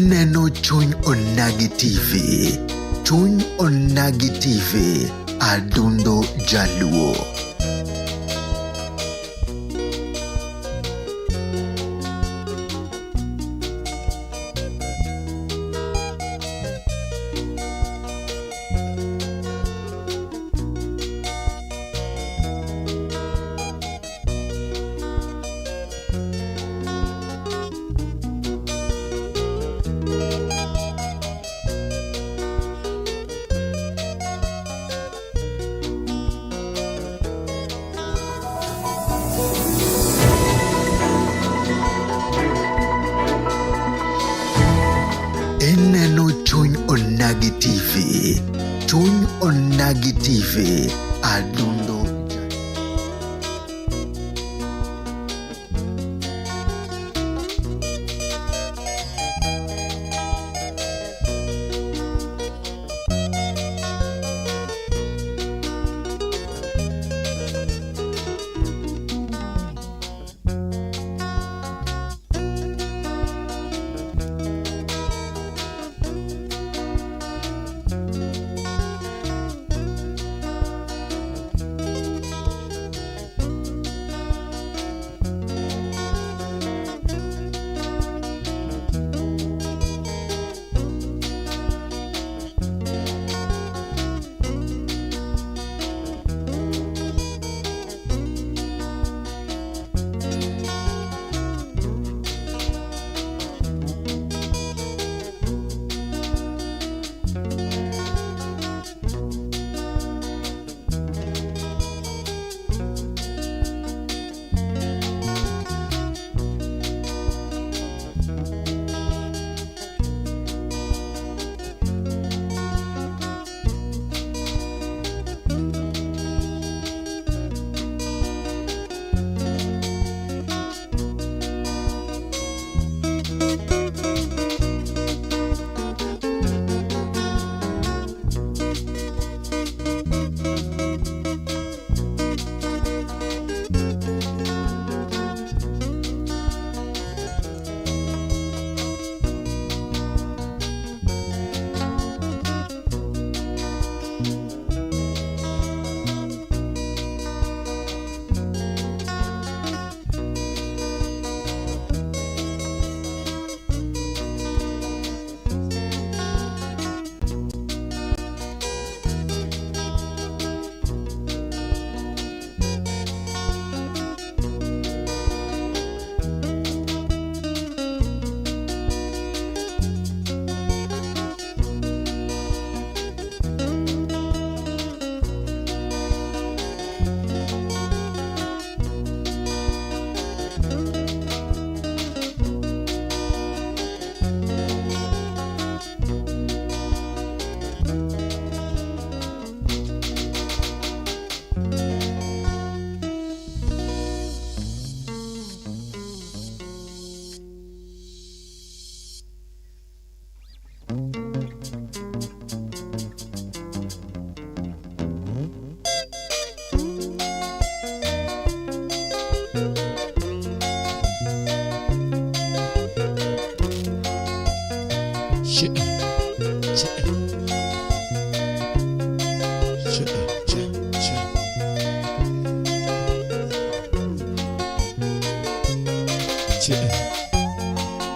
Ineno Chuny Onagi TV. Chuny Onagi TV. Adundo Jaluo. Ineno Chuny Onagi TV. Chuny Onagi TV. Adundo.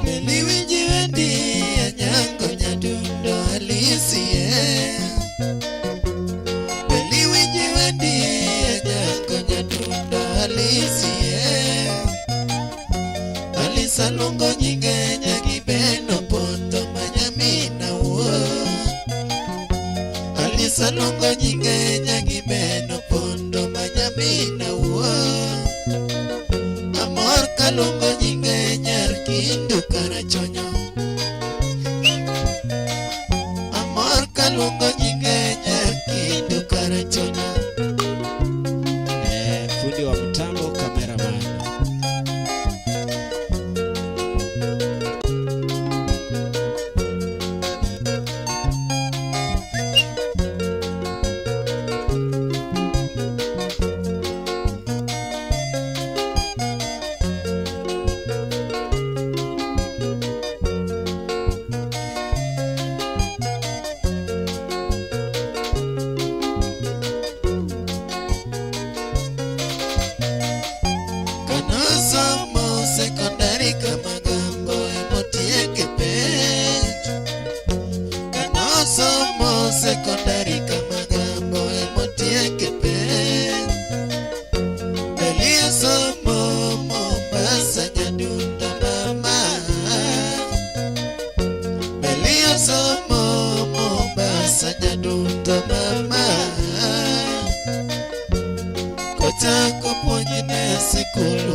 Niliwiji wendi ya nyango nyadundo alisie. Niliwiji wendi ya nyango nyadundo alisie. Alisalongo nyinge nyagibeno poto manyamina uo. Alisalongo nyinge nyagibeno poto manyamina uo. Amor kalongo nyinge nyar kindu karachonyo. Amor kalongo nyinge nyar kindu karachonyo. Fundi wa mtambo, cameraman.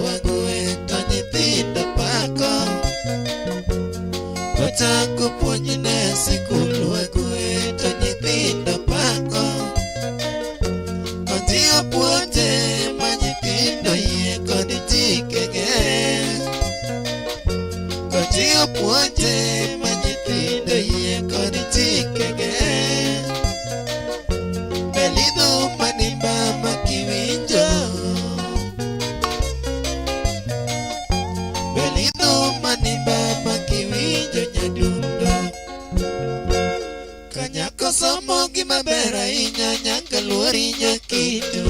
wagwe to nyithindo pako. Kochako puonjne sikul wagwe to nyithindo pako. Kodhiyo puonje ma nyithindo yie kod chikege. Kodhiyo puonje ma nyithindo yie kod chikege. Belidho manimba makiwinjo. Belidho manimba makiwinjo nyadundo. Kanyako somo gima ber ahinya nyaka luori nyakitu.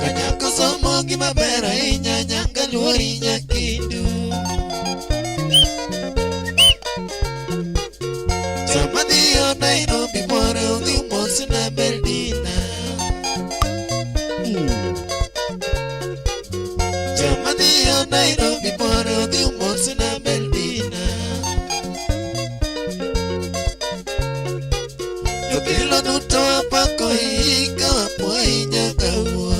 Kanyako somo gima ber ahinya nyaka luori nyakitu. Sama dhiyo Nairobi more odhi mos na Berdina. Sama dhiyo Nairobi more odhi mos na Berdina. Jokelo duto apako hika wapuoyi nyaka wuo.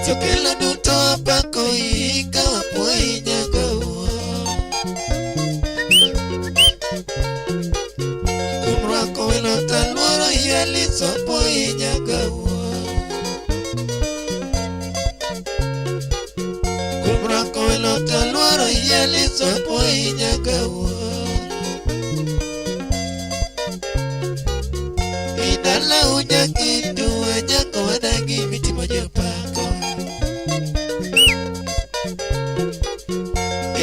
Jokelo duto apako hika wapuoyi nyaka wuo. Kumrwako welo taluoro yeli sopuoyi nyaka wuo. Kumrwako welo taluoro yeli sopuoyi nyaka wuo. Idala unyakitu wanyako wadagi mitimo jopako.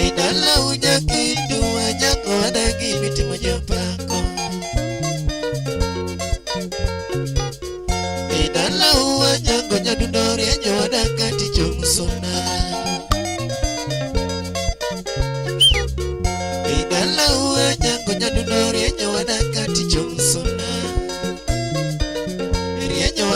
Idala unyakitu wanyako wadagi mitimo jopako. Idala uwanyango nyadundo rienyo wadakati chomsona. Idala uwanyango nyadundo rienyo wadakati chomsona. Rienyo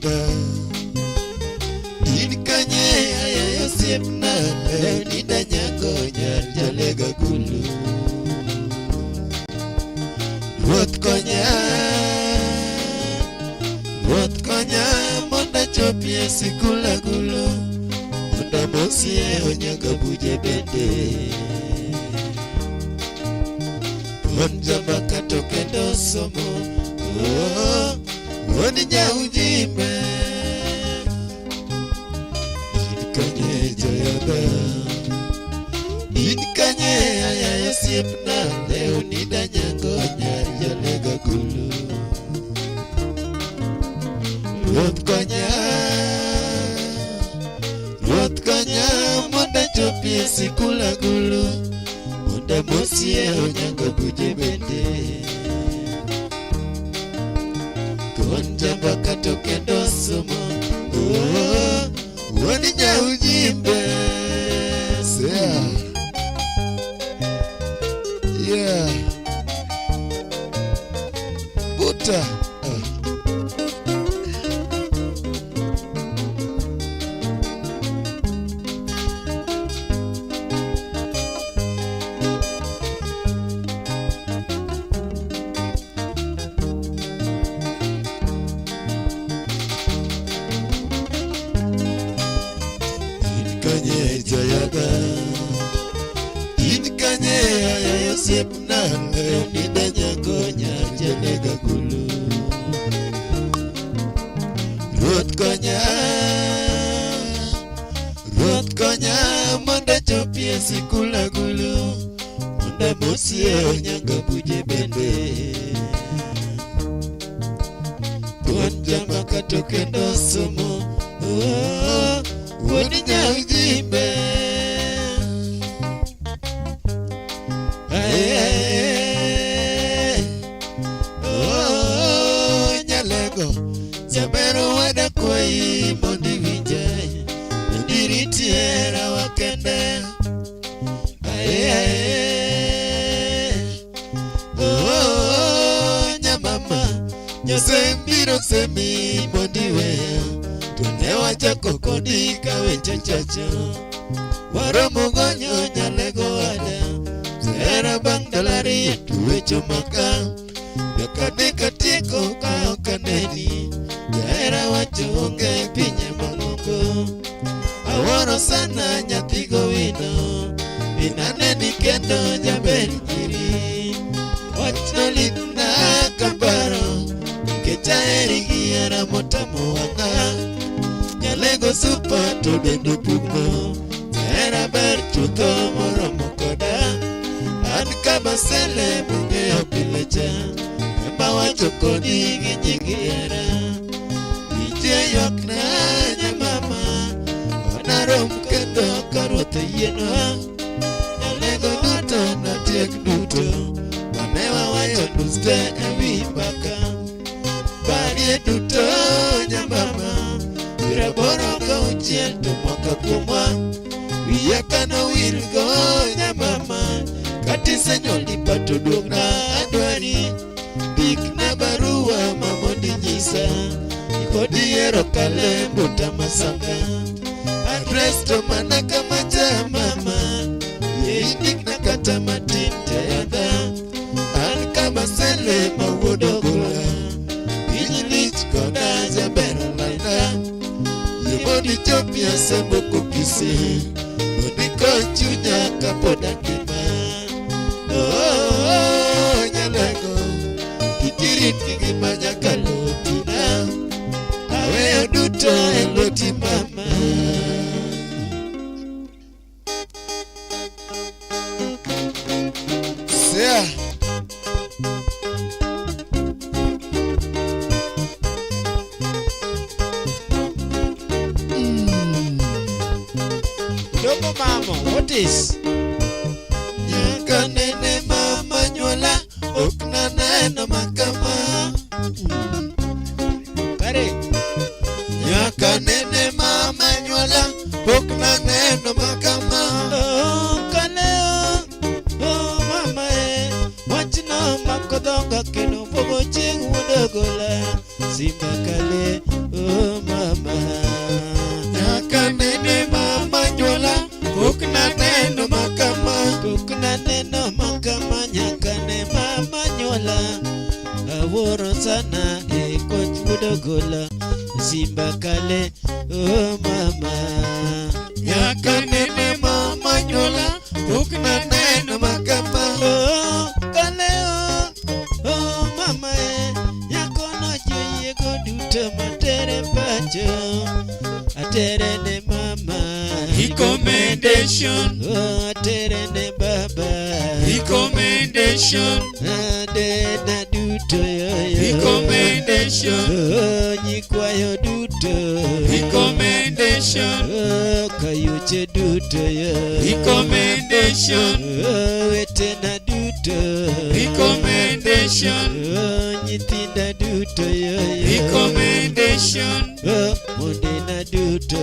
joyaga in kanye ayayo siepna lewni danyango nyar jalega kulu Ruoth konya monda chopie sikula gulu monda mosie onyaga buje bende Onjamba katoke ndo somo Woni ujimbe Inkanye joyaga Inkanye ayayo siepna leo nidanyango nyari jalega gulu Ruoth konya monda chopie sikula gulu Monda mosie onyango buje bende Konjamba katoke ndo somo Woni ujimbe Yeah Buta Inkanye joyaga Inkanye ayayo siepna lewni danyango nyar jalega gulu Ruoth konya monda chopie sikula gulu monda mosie onyango buje bende Konjamba katoke ndo somo Woni ujimbe Nyalego Jabero wada koi mondi vijay Ndiritiera wakende Nyamama Nyosembiro semi mondi weya Tunewa chako kodika wecha chacho Waromo gonyo nyalego wada Zera bang dalari yetu wecho maka Yakadika tiko kao kaneni Zera wachunge pinye mamungo Aworo sana nyatigo wino Inaneni kendo jaberi jiri Wachno litna kambaro Kecha erigi ara motamu wanga Nyalego supa to dendo pugno Zera ber chutho moromo koda An kabasele bunge opilecha Emba wachoko digi nyigiera Ije yok na nyamama Onarom kendo karote yeno Nyalego duto na tiek duto Wanewa wayo duste ewi baka Barie duto nyamama Vira borogo uchiel to mwaka kumwa Wiyaka no wilgo nyamama Kati senyoli pato dugna adwari Dik na barua mamondi nyisa Ikodi ero kalembo tamasanga Adres to manaka maja mama Yeidik na kata matinte yada Alkaba sele mawodo gula Pinyilich koda jabera laida Yebodi chopia sembo kupisi Odiko chunya kapoda kima Nyalego Kikirit kikimanya kalotina Awe duto eloti mama Sea Dogo mama, what is? Nyaka nene mama nyola Okna neno makama Kare Nyaka nene mama nyola Okna neno makama Kaleo mama Wachina makodonga keno Fogo ching wodogola Simba kale manyola aworo sana koch budogola simba kale oh mama Nyaka nene mama nyola Ukna neno makama oh kale oh mama nyako no joye go duto matere pacho atere ne mama Recommendation oh atere ne baba Recommendation ade na duto yo Recommendation oh nyikwayo duto Recommendation oh kayuche duto yo Recommendation oh wetena duto Recommendation oh nyithinda duto yo Recommendation oh mondena duto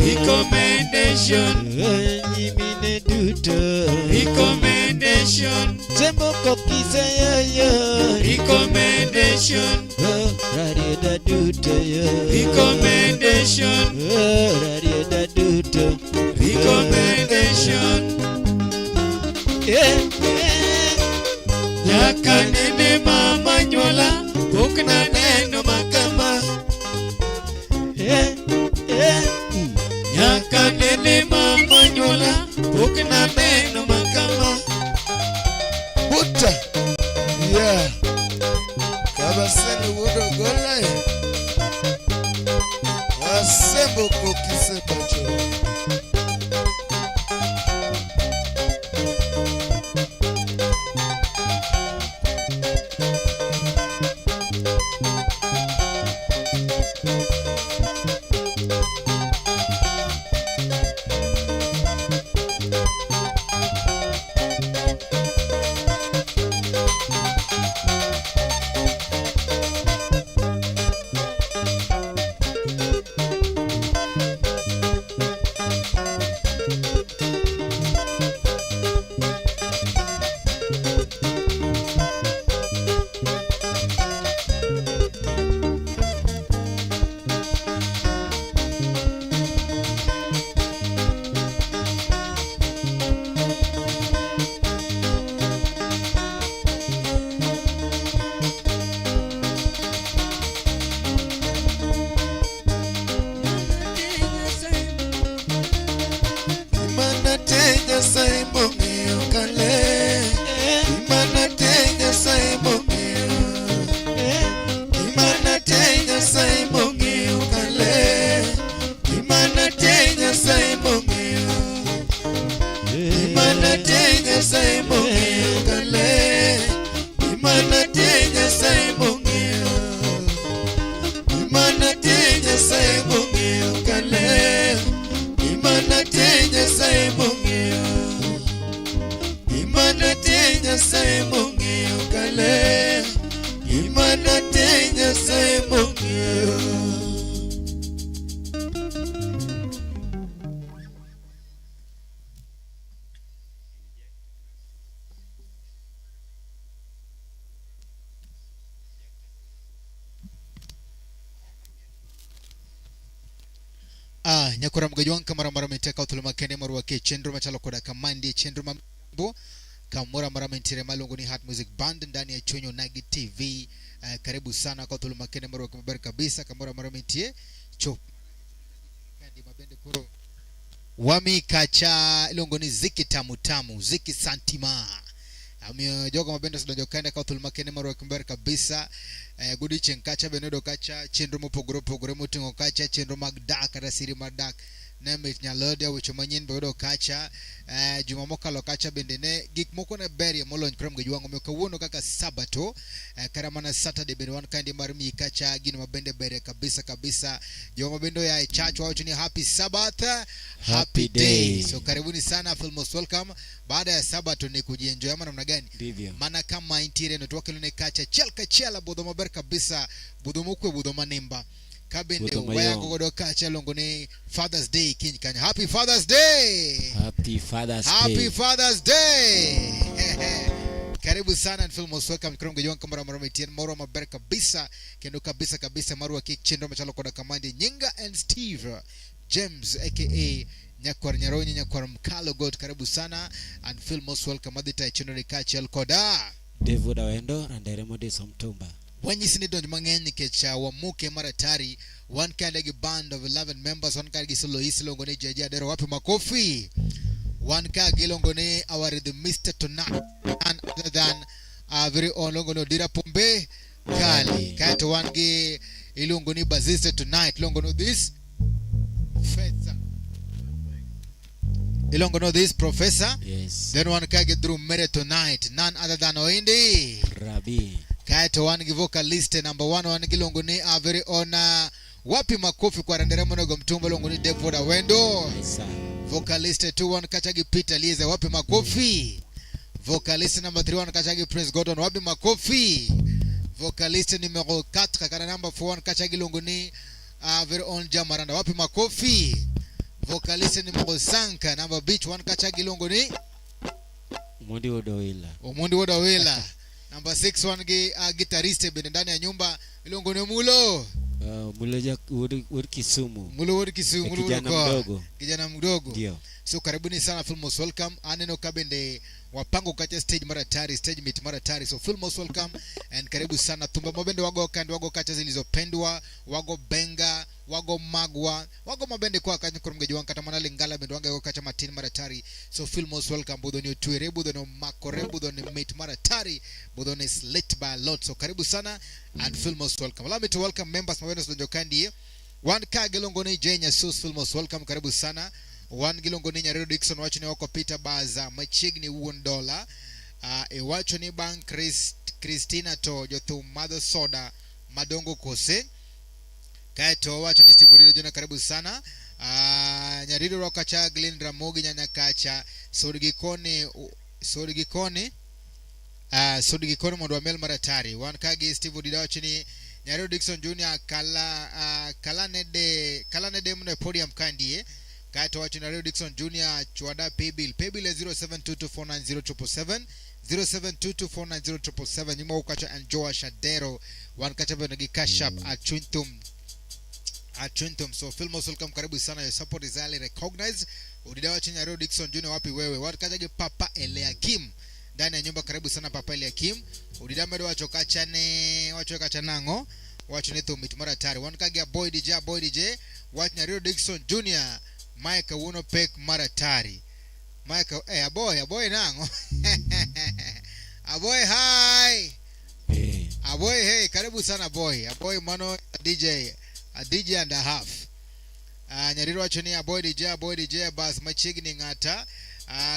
Recommendation oh nyimine duto Recommendation sembo kokise yo Recommendation oh radio da duto yo Recommendation oh radio da duto Recommendation Nyaka nene mama nyola Ukna neno makama Nyaka nene mama nyola Ukna neno makama Buta Yeah Kabasele wudo gola Asembo kokise bacho Nyakura mgajwan kamara mara meteka utuluma kene maruwa ke chendro machalo koda kamandi chendro mambo kamura mara mentire malungu ni Heart Music Band ndani ya Chonyo Nagi TV. Karibu sana kwa utuluma kene maruwa kumabari kabisa kamura mara mentie cho kandi mabende kuro wami kacha ilongo ni ziki tamu tamu ziki santima joga mabenda sudanjo kanda kwa utuluma kene maruwa kumabari kabisa. Gudi chenkacha benodo kacha chendro mo pogoro mutingo kacha chendro magdak rasiri magdak name nyalode wichomanyin benodo kacha jumamoka lokacha bendene gik moko na beri molony kram gejwango me kawuono kaka sabato karamana Saturday benwan kandi marmi kacha gino mabende bere kabisa joma bendo ya church wao ni happy Sabbath happy day. So karibuni sana, feel most welcome. Baada ya sabato ni kujienjoy ama namna gani? Maana kama intire no twake lone kacha chelka chela bodo maber kabisa bodo mukwe bodo manemba kabende waya gogodo kacha longo ni Father's Day kinkanya. Happy Father's Day. Happy Father's Day. Happy Father's Day. Karibu sana, feel most welcome. Krongo jwan kamera mara metien moro maber kabisa kendo kabisa maru akik chendo machalo koda kamande Nyinga and Steve James aka Nyakwar Nyaronyi Nyakwar Mkalo God. Karibu sana and feel most welcome. Adita chendo ni kacha koda David Awendo Randere Modiso Mtumba. wanyisi ni donj mang'eny nikech wamuke maratari one kind of band of 11 members one kind solo isilongo ni Jeje Adero wapi makofi one kind gilongo ni our Mr. Tonight and other than very own longo no Dira Pombe Kali kaito one gi ilongo ni Bazista Tonight longo no this Professor ilongo no this Professor. Yes. Then one can get through Mere Tonight none other than Oindi Rabi. kaito one vocalist number 1 one gilongo ni very honor wapi makofi kwa Randere Monego Mtumba longo ni David Awendo. Vocalist 2 one kachagi Peter Liza wapi makofi. Vocalist number 3 one kachagi Prince Gordon wapi makofi. Vocalist numero 4 kana number 4 one kachagi longo ni very own Jamaranda wapi makofi. Vocalist numero 5 number beach one kachagi longo ni Mundi Odowila. Omundi Odowila. Number 6 one guitarist ndani ya nyumba ilongo ni Mulo. Mulo Wodi Kisumu. Mulo Wodi Kisumu. Kijana mdogo. Ndio. So karibuni sana, feel most welcome. Aneno kabende wapango kacha stage maratari, stage meet maratari. So feel most welcome and karibu sana. Tumba mabende wago kandi wago kacha zilizopendwa, wago benga, wago magwa, wago mabende kwa kanya kurumgeji wangu katamana lingala bende wago kacha matini maratari. So feel most welcome. Budo ni utuere, budo ni makore, budo ni meet maratari, budo ni slit by a lot. So karibu sana and feel most welcome. Allow me to welcome members mabende sudonjo kandi. One ka gelongo ni Jenya, so feel most welcome. Karibu sana. One gilongo ni Nyarero Dixon wacho ni wako Peter Baza machigni $1 wacho ni bang Christina to jothu Mother Soda Madongo Kose kaito wacho ni Steve Urido jona karibu sana. Nyariro Rokacha Glenn Ramogi Nyanyakacha Sodigikone Mondo Mel Maratari one kagi Steve Urido wacho ni Nyarero Dixon Junior Kalanede mno podium kandie kaito wacho na Dixon Junior Chwada paybill 0722490777 0722490777 nyuma ukacha Anjoa Shadero one kacha benagi cash up Achuntum. So feel most welcome, karibu sana, your support is highly recognized. Udida wacho na Dixon Junior wapi wewe one kacha ge Papa Eliakim ndani ya nyumba, karibu sana Papa Eliakim. Udida medo wacho kacha nango wacho ni Thumit Maratari one kage boy DJ wacho na Dixon Junior Mike Wuno Pek Maratari. Mike a boy nango. A boy hi. Hey. A boy hey, karibu sana boy. A boy mano a DJ and a half. Nyariro wacho ni a boy DJ bas machigni ngata.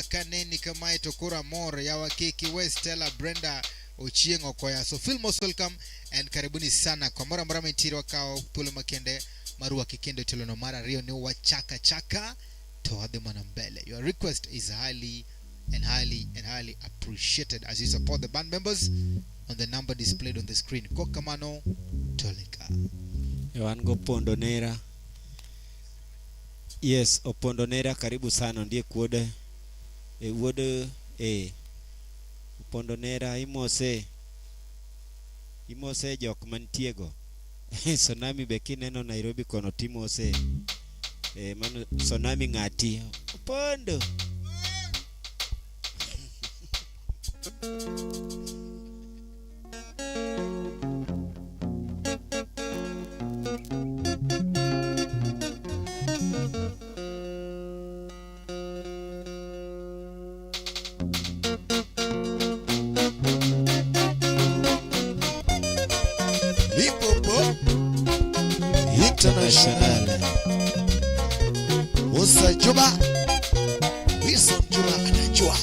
Kaneni kama itokura more ya wakiki West Stella Brenda Ochiengo Koya. So feel most welcome and karibuni sana kwa mara mentiri wakao Pule Makende Marua Kikendo Tilono Mara Rio ni wachaka to hadi manambele. Your request is highly appreciated as you support the band members on the number displayed on the screen. Kokamano Tolika. Wango Pondonera. Yes, Opondonera karibu sana ndiye kuode. Pondonera imose jok mantiego. Sonami bekineno Nairobi kono timose. Mano sonami ngati. Pondo. International Musa Juma Wilson Juma anajua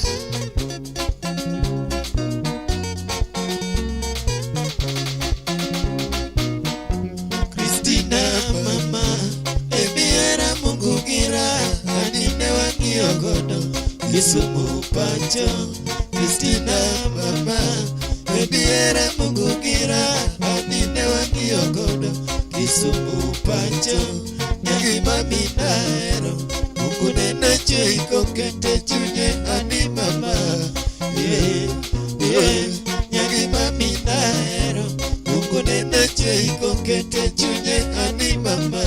Christina mama Ebiera Mungugira Anine Wangiogodo Kisumu Pancho Christina mama Ebiera Mungugira Anine Wangiogodo Kisumu Pancho Nyagi mami naero Mukunena choiko kente chunye ani mama Nyagi mami naero Mukunena choiko kente chunye ani mama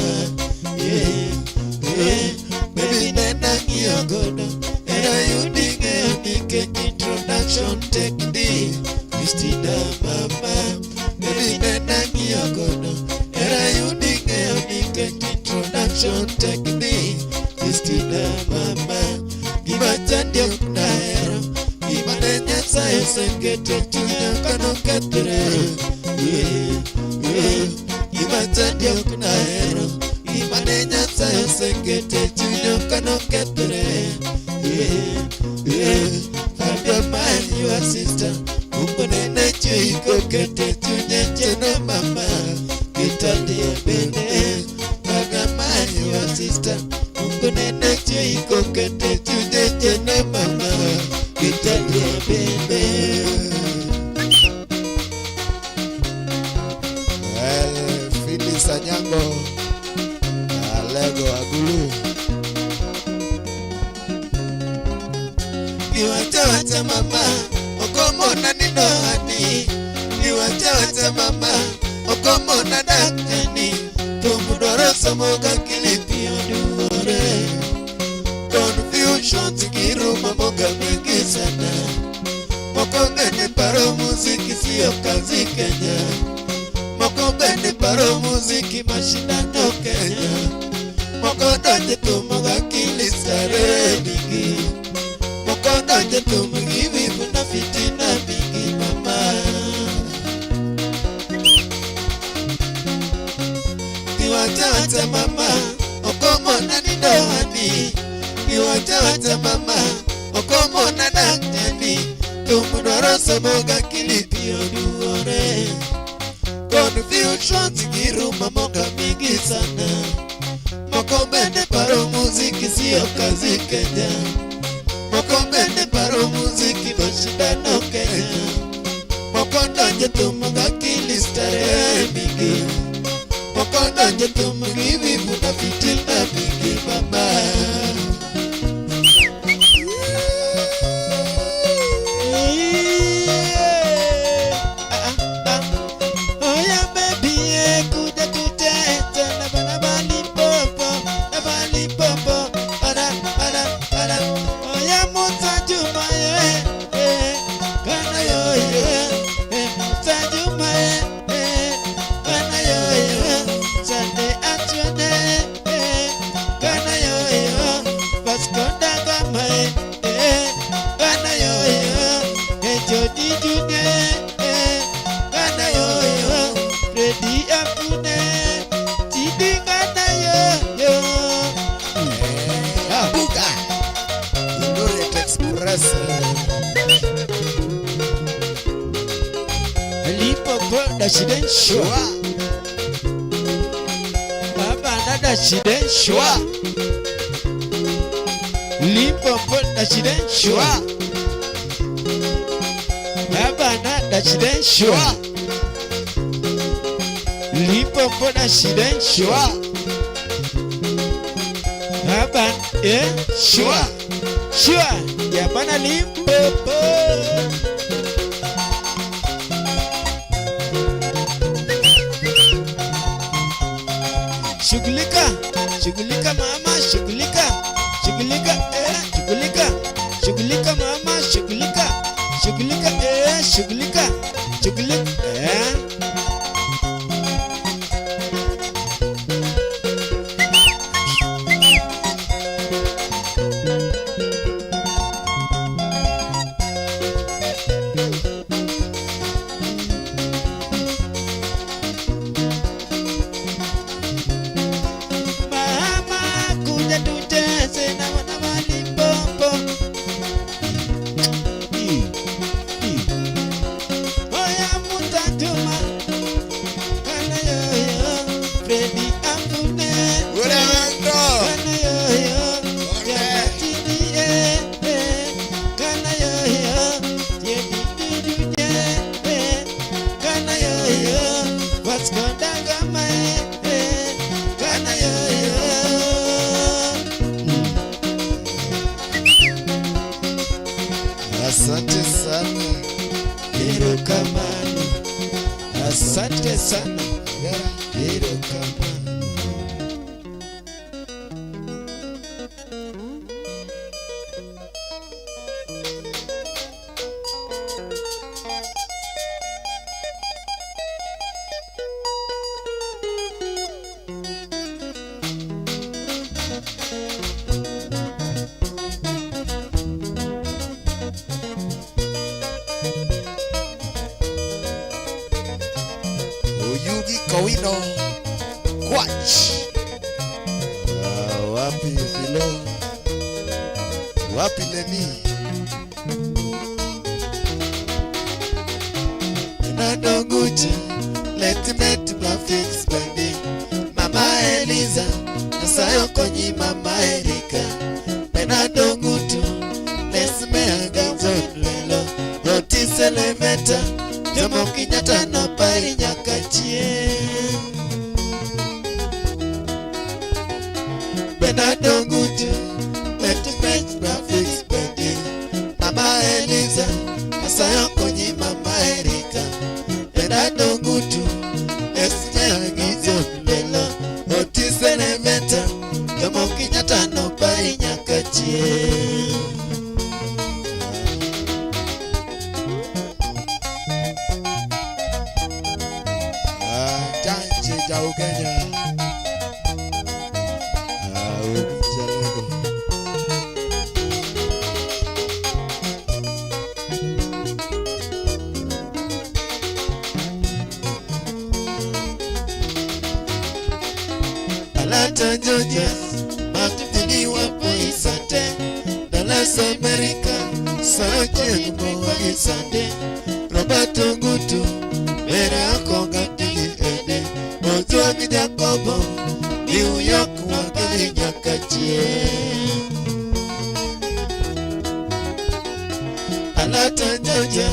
Baby nena ngiyogodo Era yudinge anike introduction technique mama Elinena ngiyogono Era yudi ngeo nikech introduction technique Christina mama Gima chandi ok nahero Gima ne Nyasaye osekete chunya kano kethre Gima chandi ok nahero Gima ne Nyasaye osekete chunya kano kethre Fabio man your sister Mungu nene chuiko kete chunya cheno mama Kitandi bende Fabio man your sister Mungu nene chuiko kete chunya cheno mama Kitandi bende Phyllis Anyango Alego Agulu Niwacha mama Okomo na ninoani Niwacha mama Okomo na daktani Tumudoro somoga kilipio duore Confusion tikiru mamoga mingi sana Moko bende paro muziki siyo kazi Kenya Moko bende paro muziki mashindano Kenya Moko doje tumoga kilistare mingi Mokondo jetu mgivi kuna fitina mingi mama Kiwacha mama Okomo na nidawani Kiwacha mama Okomo na daktani Tumudoro somoga kilipio duore Confusion tigiru mamoga mingi sana Moko bende paro muziki siyo kazi Kenya Moko bende paro muziki mashindano Kenya Moko donje tumuga kilistare mingi Moko donje tumugi vivu na fitina mingi mama Oya baby kude kude Tana bana bali popo Na bali popo Para Oya Musa Juma Kana yo Musa Juma Kana yo Sande Antoine Kana yo Vasco da Gama Kana yo Jody Junior Kana yo Freddy Apune Chidi Kana yo Buka Indore Express Lipopo Dashiden Shua Baba na Dashiden Shua Lipopo Dashiden Shua Baba na Dashiden Shua Lipopo Dashiden Shua Baba Shua Shua ya bana Limpopo Shughulika mama shughulika Shughulika mama shughulika Asante sana. Erokamano. Asante sana. Erokamano. Eric Owino Kwach. Wapi Filo? Wapi Leni? Nando Gucci, Letimate Traffic Spending. Mama Eliza, Nasayo Konyi Mama Erika. Nando Gutu, Lesme Aganzo Lelo. Otis Elementa, Jomo Kenyatta no Pai Nyakachie. Benado Gutu, Letimate Traffic Spending. Mama Eliza, Nasayo Konyi Mama Erika. Benado Gutu, Lesme Aganzo Lelo. Otis Elementa, Jomo Kenyatta no Pai Nyakachie. Jauh Kenya, Jalego. Atlanta, Georgia, Matutini wapo Isante, Dallas America, Saoche Mbowa Isante, Roberto Gutu, Mera Konga Ede, Ojo Jacobo, New York wakili Nyakachie. Atlanta, Georgia,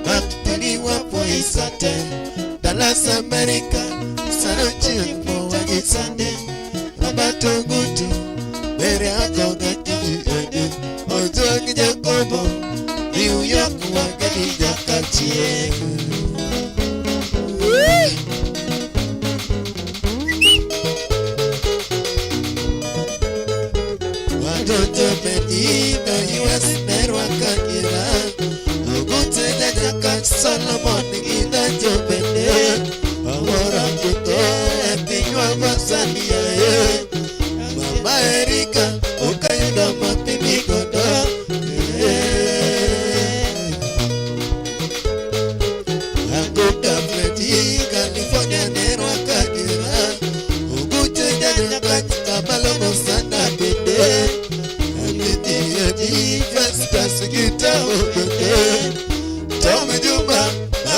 Matutini wapo Isante, Dallas America, Saoche Mbowa Isante, Roberto Gutu, Mera Konga Ede, Ojo Jacobo, New York wakili Nyakachie. Watoto Benito US Merwa Kakira Ogute Jaka Solomon Gida Jobende Awara Kuto Epinywa Vasalia Mama Erika Okayuda Mapimi Godo Agoka Fredi California Merwa Kakira Ogute Jaka Kabalo Mosana Bende Sigita obede Tomi Juma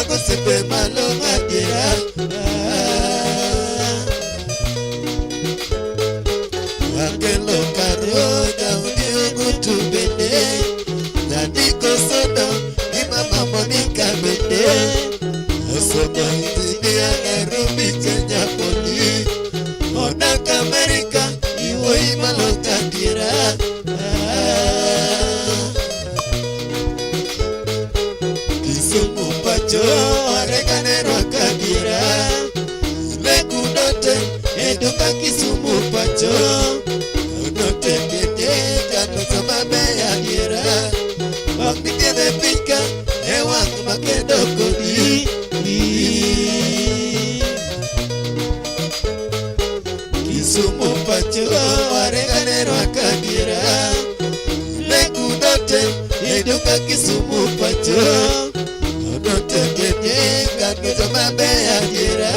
Ako sepe malo madira Akelo karo Daudi Ogutu bende Nadiko sodo Imama Monica bende Osoba India Nairobi Kenya Poli Onaka America Iwo imalo kadira Kisumu Pacho Areganero Akadira Lekudote Eduka Kisumu Pacho Onote Bede Kato Samabe Adira Waknike de Pika Ewa Kumakedo Kodi Kisumu Pacho Areganero Akadira Lekudote Eduka Kisumu Pacho Onote Bede Kato Samabe Adira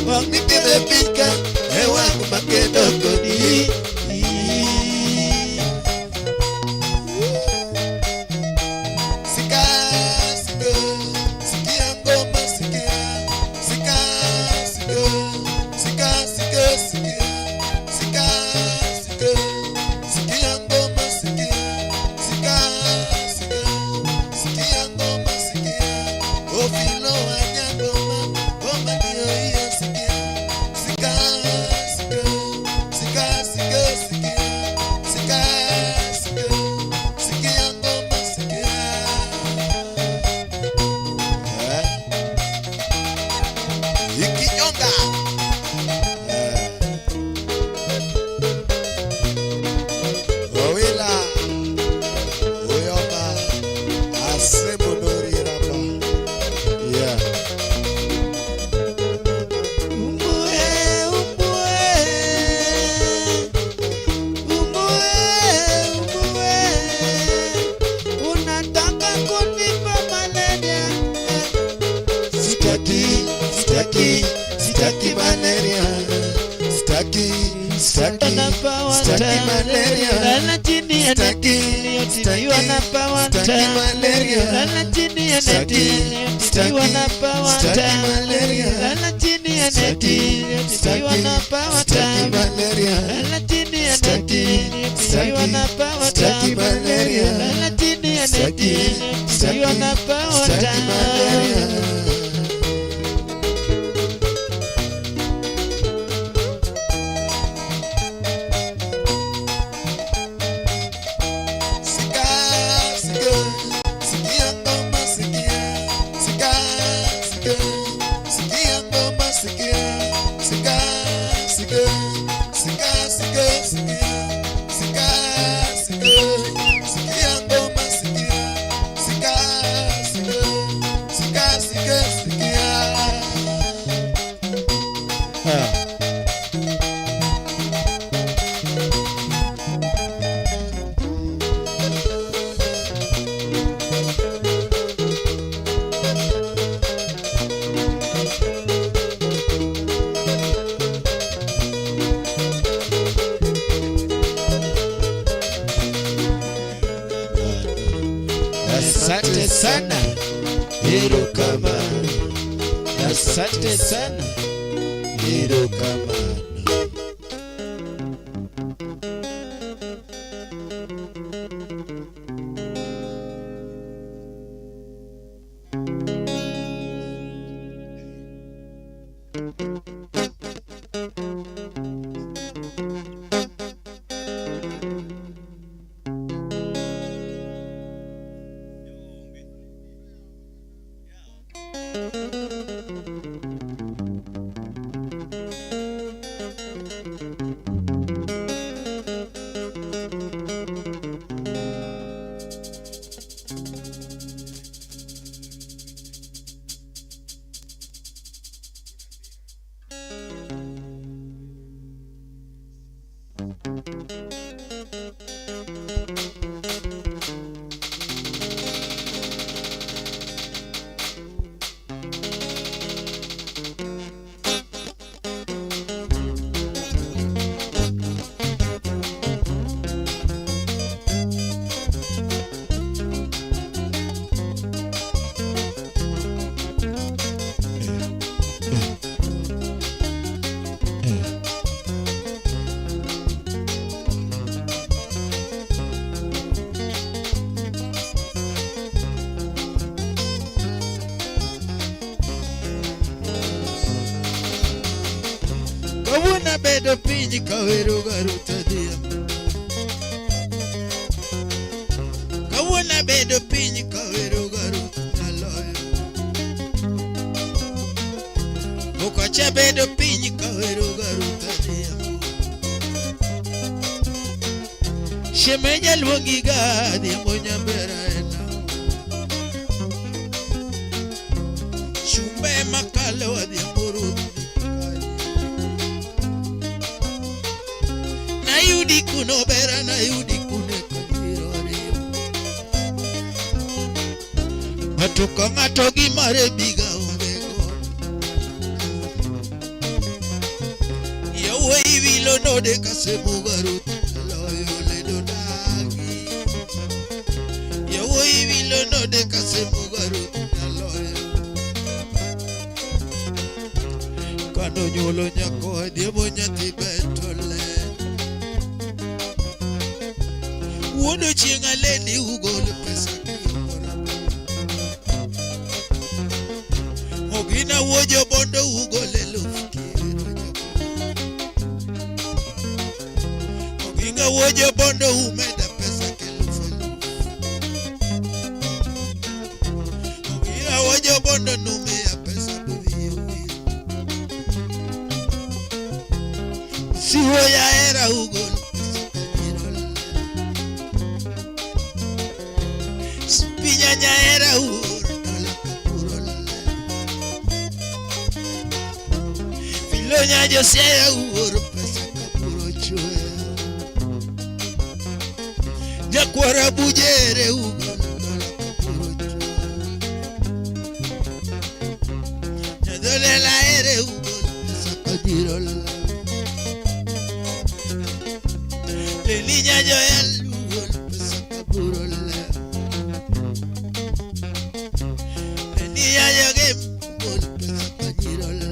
Waknike de Pika Ewa Kumakedo Kodi staki malaria, staki malaria, lala chini ya neti iliyotibiwa na pawata, staki malaria, lala chini ya neti iliyotibiwa na pawata, staki malaria, lala chini ya neti iliyotibiwa na pawata, staki malaria, lala chini ya neti iliyotibiwa na pawata, staki malaria, lala chini ya neti iliyotibiwa na pawata. staki malaria. Asante sana, hero kama. Asante sana, hero kama. Kawuna bedo pinyi kawero garuta dia. Kawuna bedo pinyi kawero garuta naloyo. Mukacha bedo pinyi kawero garuta dia. Shemeja luongi gadi monya bera ena. Chumbe makalo adi muru. Yudi kuno bera na yudi kune kanirori. Matuka matogi mare biga umbego. Yawe ivilo no de kase mugaru loyo le donagi. Yawe ivilo no de kase mugaru loyo. Kano nyolo nyako adiemo nyati betole. Wono chinga leni ugole pesa kiyora. Ogina wojo bondo ugole lufkira. Oginga wojo bondo umeda pesa kelufelu. Ogina wojo bondo numea pesa duviyo. Siwo ya era ugole. Piñaña era urno Filoña yo sea uro pesa capuro chue. Ya cuara bujere ugo capuro chue. Ya dole la ere ugo yo el luol pesa kaburo le niya yo game luol pesa kanyiro le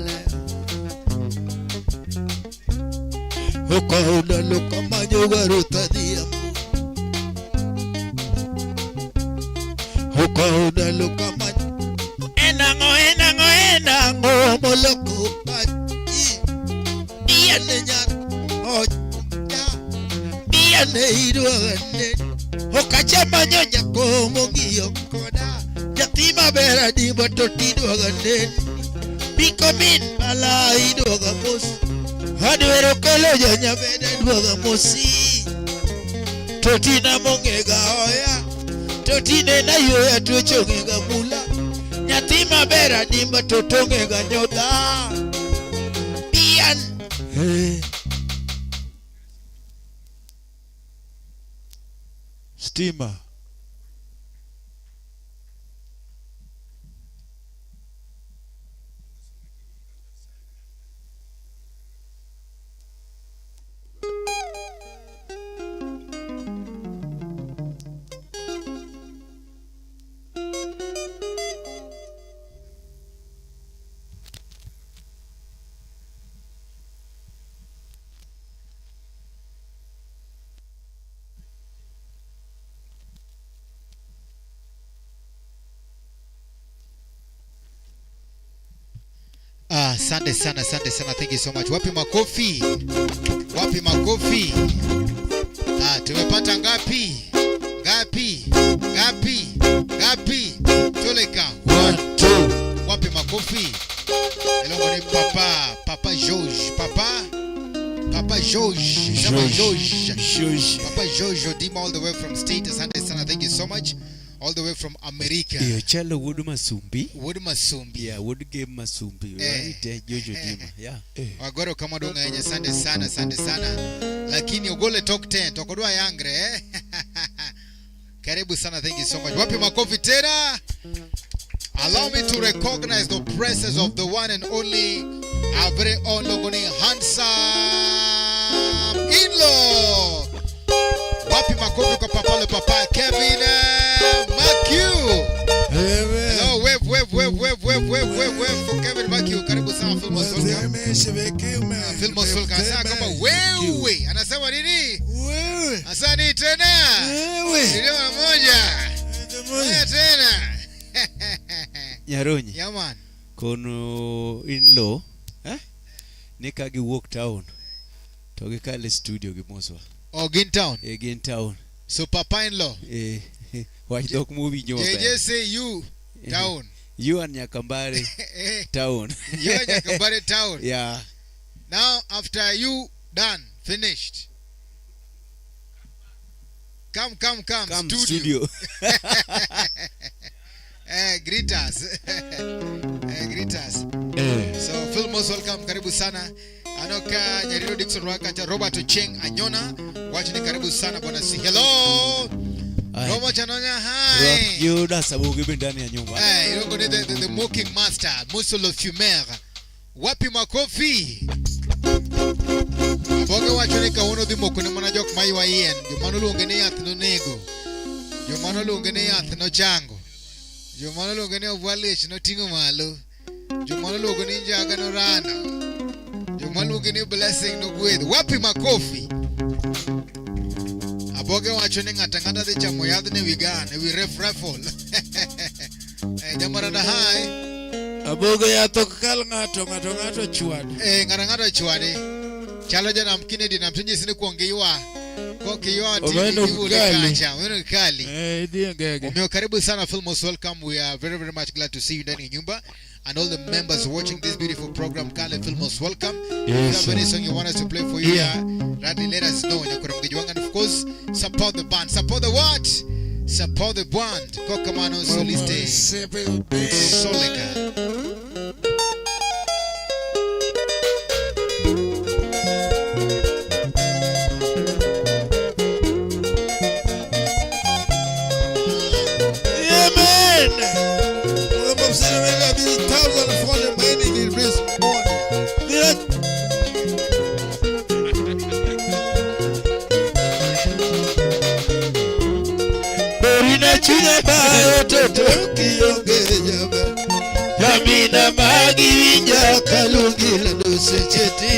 Hoka una loka manyo garuta diambu Hoka una loka manyo enango moloko Diane nyan oja Diane iruagane Hokacha manyo nyako mongiyo koda Yatima bera di batoti iruagane Biko min bala iruagamos Hadwero kelo jonya beda iruagamosi Totina mongega oya Totine na yoya tuchongega mula Yatima bera di batotongega nyoda Dian Stima Asante sana, thank you so much. Wapi makofi? Wapi makofi? Tumepata ngapi? Ngapi? Toleka. 1 2. Wapi makofi? Elongo ni Papa George. Papa George. Papa George Odima all the way from state. Asante sana, thank you so much. All the way from America. Iyo chalo Wood Masumbi. Yeah, Wood Game Masumbi. Right, Jojo Dima. Yeah. Wagoro kama donga yenye asante sana. Lakini ogole talk 10. Tokodua yangre Karibu sana, thank you so much. Wapi makofi tena? Allow me to recognize the presence of the one and only our very own Longoni handsome in-law. Wapi makofi kwa papa Kevin Makiu. Hello, wave for Kevin Makiu. Karibu sana Phil Mosolka. Phil Mosolka anasema kama wewe. Anasema nini? Wewe. Asante tena. Wewe. Ndio moja. Tena. Nyaronyi. Yeah man. Kono in-law. Nika gi walk town. Toge kale studio gi moswa. Gin town. Again town. So papa-in-law. White dog movie nyoba. JJ say you town. You and Nyakambare town. You and Nyakambare town. Yeah. Now after you done, finished. Come studio. Greet us. So Phil most welcome, karibu sana. Anoka Nyariro Dixon Wakacha, Robert Ocheng Anyona. Watching karibu sana bwana si. Hello. Romo Chanonya, hi. You da sababu gibe ndani ya nyumba. Ilongo ni the mocking master, Musolo Fumer. Wapi makofi? Aboge wachone ka uno di moko ne mana jok mai wa yen. Jomano luonge ne yath no nego. Jomano luonge ne yath no chango. Jomano luonge ne ovalish no tingo malo. Jomano luonge ne njaga no rana. Jomano luonge ne blessing no gwedh. Wapi makofi? Aboge wachone ngata de chamo yadh ne wigan, ne wi raffle. Jamarada hai. Aboge ya tokal ngato chwad. Ngata chwade. Chalo jana mkinedi na mtunji sini kuongeiwa. Kwa kiwa Omeno kali. Ndiye ngege. Umeo karibu sana Phil most welcome. We are very much glad to see you ndani ya nyumba. And all the members watching this beautiful program, Kale Phil most welcome. If you have any song you want us to play for you, Radley, let us know. And of course, support the band. Support the what? Support the band. Kokamano Soliste Soleka. chunya bayo toto kionge jaber. Yamina magi winja kalungi lando secheti.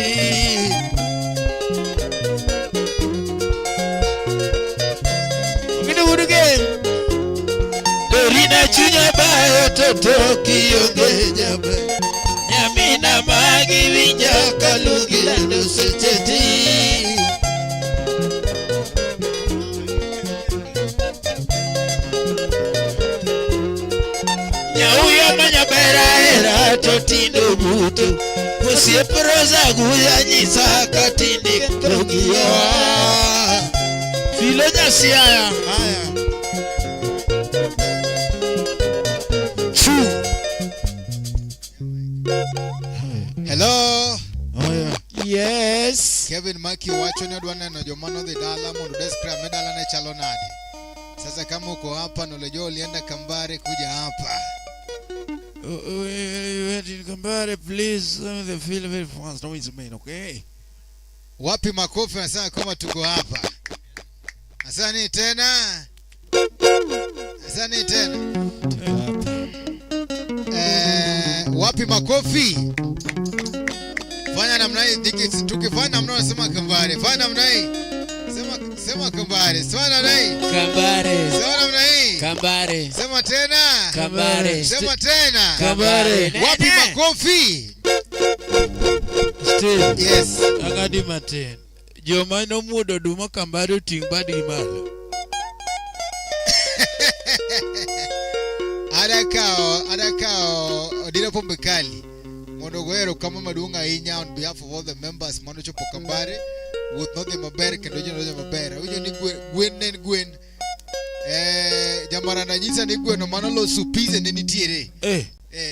Dorina chunya bayo toto kionge jaber. Yamina magi winja kalungi lando secheti. Nyauya manyabera era totindo buto. Kusie proza guya nyisa katindi krogiyo. Filo nyasiaya. Haya. Hello. Yes. Kevin Maki wacho ni odwana no jomano dhi dala mondo describe medala ne chalo nade. Sasa kama uko hapa na ulejo ulienda Kambare kuja hapa. Went in Kambare, please. The feel very fast. No, it's main, okay? Wapi makofi nasema kama tuko hapa. Asante tena. Asante tena. Wapi makofi? Fanya namna hii, tukifanya namna unasema Kambare. Fanya namna hii. Sema Kambare. Sema namna hii. Kambare. Sema namna hii. Kambare. Sema tena. Kambare. Sema tena. Kambare. Wapi makofi? Still. Yes. Agadi matin. Joma no mudo duma Kambare ting badi malo. Adakao odira pombe kali. Mondo goero kama madunga inya on behalf of all the members mano chopo Kambare with not the maber kendo jono maber. Ujo ni gwen jamara na nyisa ni gweno mano lo supize ne nitiere.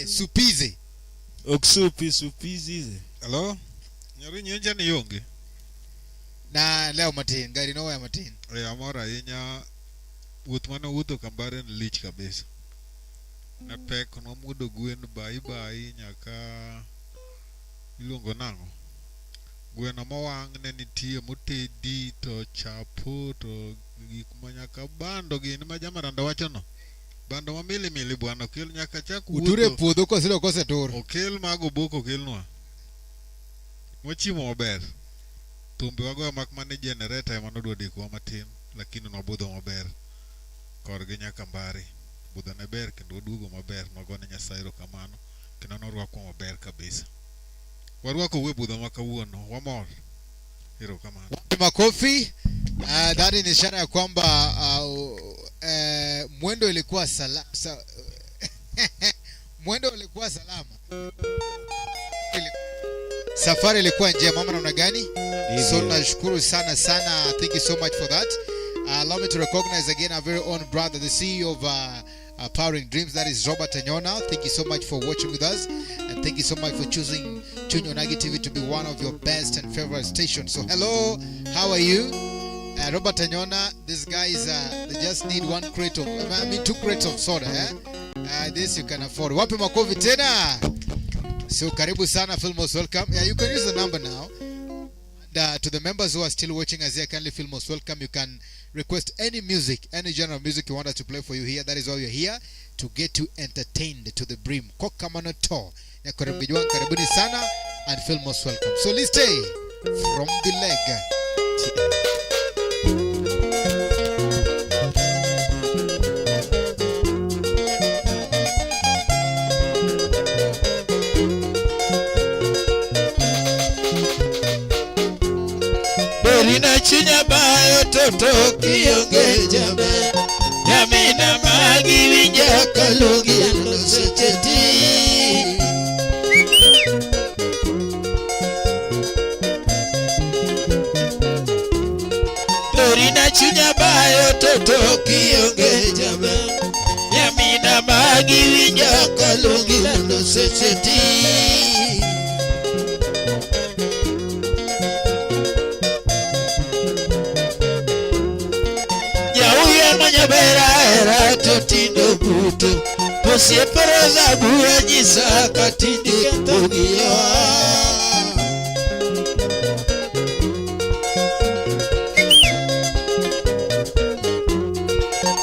Supize. Supize. Hello? Nyori nyonja ni yonge. Na leo matin, gari no ya matin. Amora inya wuoth mano wuotho Kambare ni lich kabisa. Na pek no mudo gwen bai nyaka iluongo nango. Gweno mowang ne nitie motedi to chapo to gik manyaka bando gin ma jamaranda wacho no. Bando ma mili bwana kel nyaka chak wuotho. Uture puodho kosilo kose tur. Okel mago boko kelnwa. Mochimo maber. Tumbe wago mak mane generator ema nodwa dikwa matin lakini nobudho maber. Korgi nyaka Kambare. Budho ne ber kendo duogo maber magone Nyasaye erokamano kendo norwako maber kabisa. Warwako we budho makawuono wamor. Erokamano. Makofi. That ni ishara ya kwamba mwendo ilikuwa mwendo ulikuwa salama. Safari ilikuwa njema ama namna gani? So nashukuru sana. Thank you so much for that. Allow me to recognize again our very own brother, the CEO of Powering Dreams, that is Robert Anyona. Thank you so much for watching with us, and thank you so much for choosing Chuny Onagi TV to be one of your best and favorite stations. So hello, how are you? Robert Anyona, these guys, they just need 2 crates of soda. This you can afford. Wapi makofi tena? So karibu sana, feel most welcome. Yeah, you can use the number now. And to the members who are still watching us here, kindly feel most welcome. You can request any music, any genre of music you want us to play for you here. That is why we are here, to get you entertained to the brim. Kokamano to. Karibuni sana and feel most welcome. So let's stay from the leg. Dorina chunya bayo toto kionge jaber. Yamina magi winja kalungi lando secheti. Dorina chunya bayo toto kionge jaber. Yamina magi winja kalungi lando secheti. Era totindo buto posie pereza buya nyisa katindi togiyo.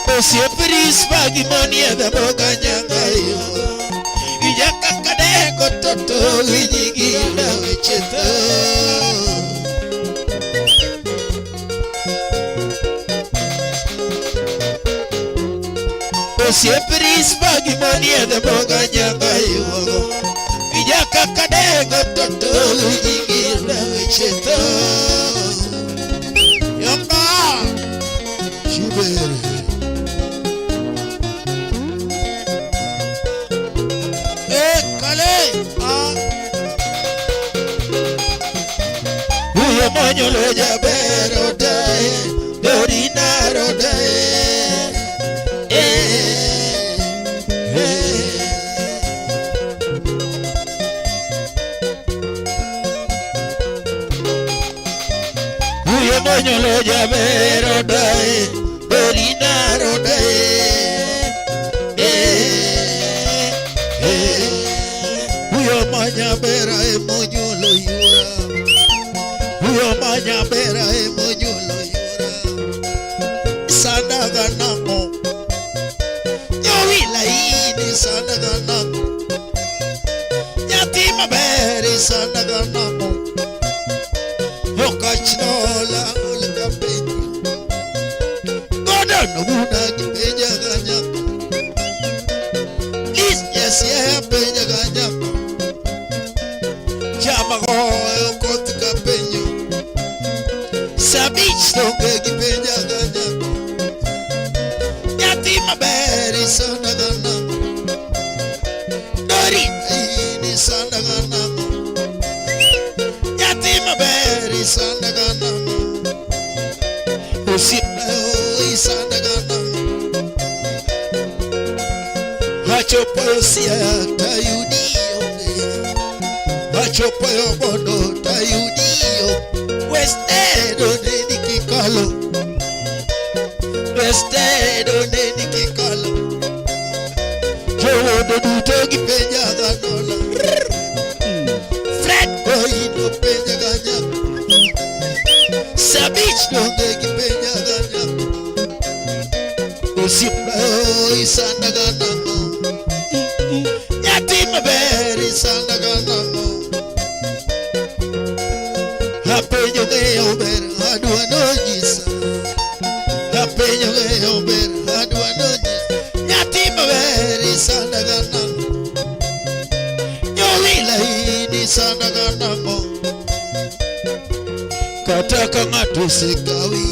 Posie bagi mania da boga nyangayo ijaka kadeko toto winyigila wecheta Siempre bagi mania da boga nyangayo ijaka kadeko toto winyigila wecheta Yamba Shibere Moño lo llavero dae, dorinaro dae. Moño lo llavero dae, dorinaro dae. Uyo maña vera e moño lo yura. Uyo maña vera e moño lo yura. Sana ganamo. Yo vi la ini sana ganamo. Yatima beri sana ganamo. Yo kachnola ule kapenyo. Goda no una kipeja ganyako. Lis yes yeah peja ganyako. Chama goyo kote kapenyo. Sabich donge kipeja ganyako. Yatima beri sana ganamo. Dori ini sana ganamo. Yatima beri sana ganamo. Usipna oi sana ganamo. Hachopo yosia tayudio. Hachopo yobono tayudio. Westedo neni kikalo. Westedo neni kikalo. Jowodo duto kipeja ganola. Fred koino peja ganyako. Sabich donge kipeja ganyako. Usipna oi sana ganamo. Yatima beri sana ganamo. Apeño que ober adua nojisa. Apeño que ober adua nojisa. Yatima beri sana ganamo. Nyowila ini sana ganamo. Kataka ngatu sikawi.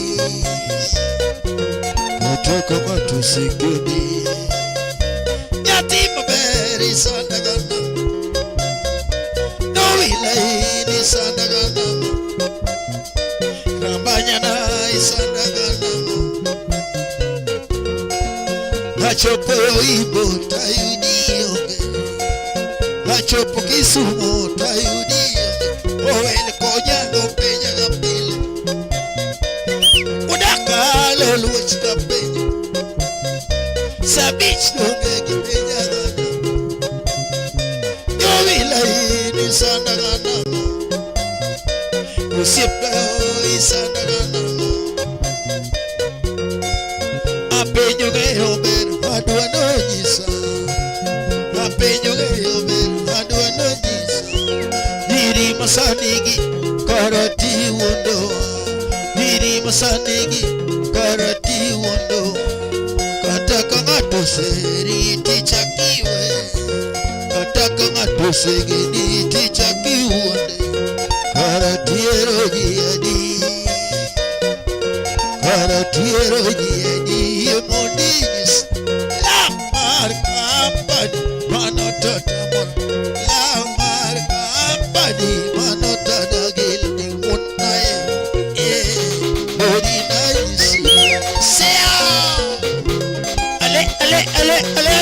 Kataka ngatu sikuni. Yatima beri sana ganamo. Nyowila ini sana ganamo. Rambanyana sana ganamo. Hachopo ibo tayudio. Hachopo Kisumu tayudio. Owele konyano penya gapile. Udaka loluch gapenya. Sabich donge gipenya ganamo. Nyowila ini sana ganamo. Usipna oi sana ganamo. Apeño que ober adua nojisa. Apeño que ober adua nojisa. Diri masanigi karati wondo. Diri masanigi karati wondo. Kataka ngato seri tichakiwe. Kataka ngato segini tichakiwe. Karatiero jiadi. Karatiero jiadi mondinis. La marca padi manotata mon. La marca padi manotata gildi munae. Mondinis. Sea. Ale ale ale ale.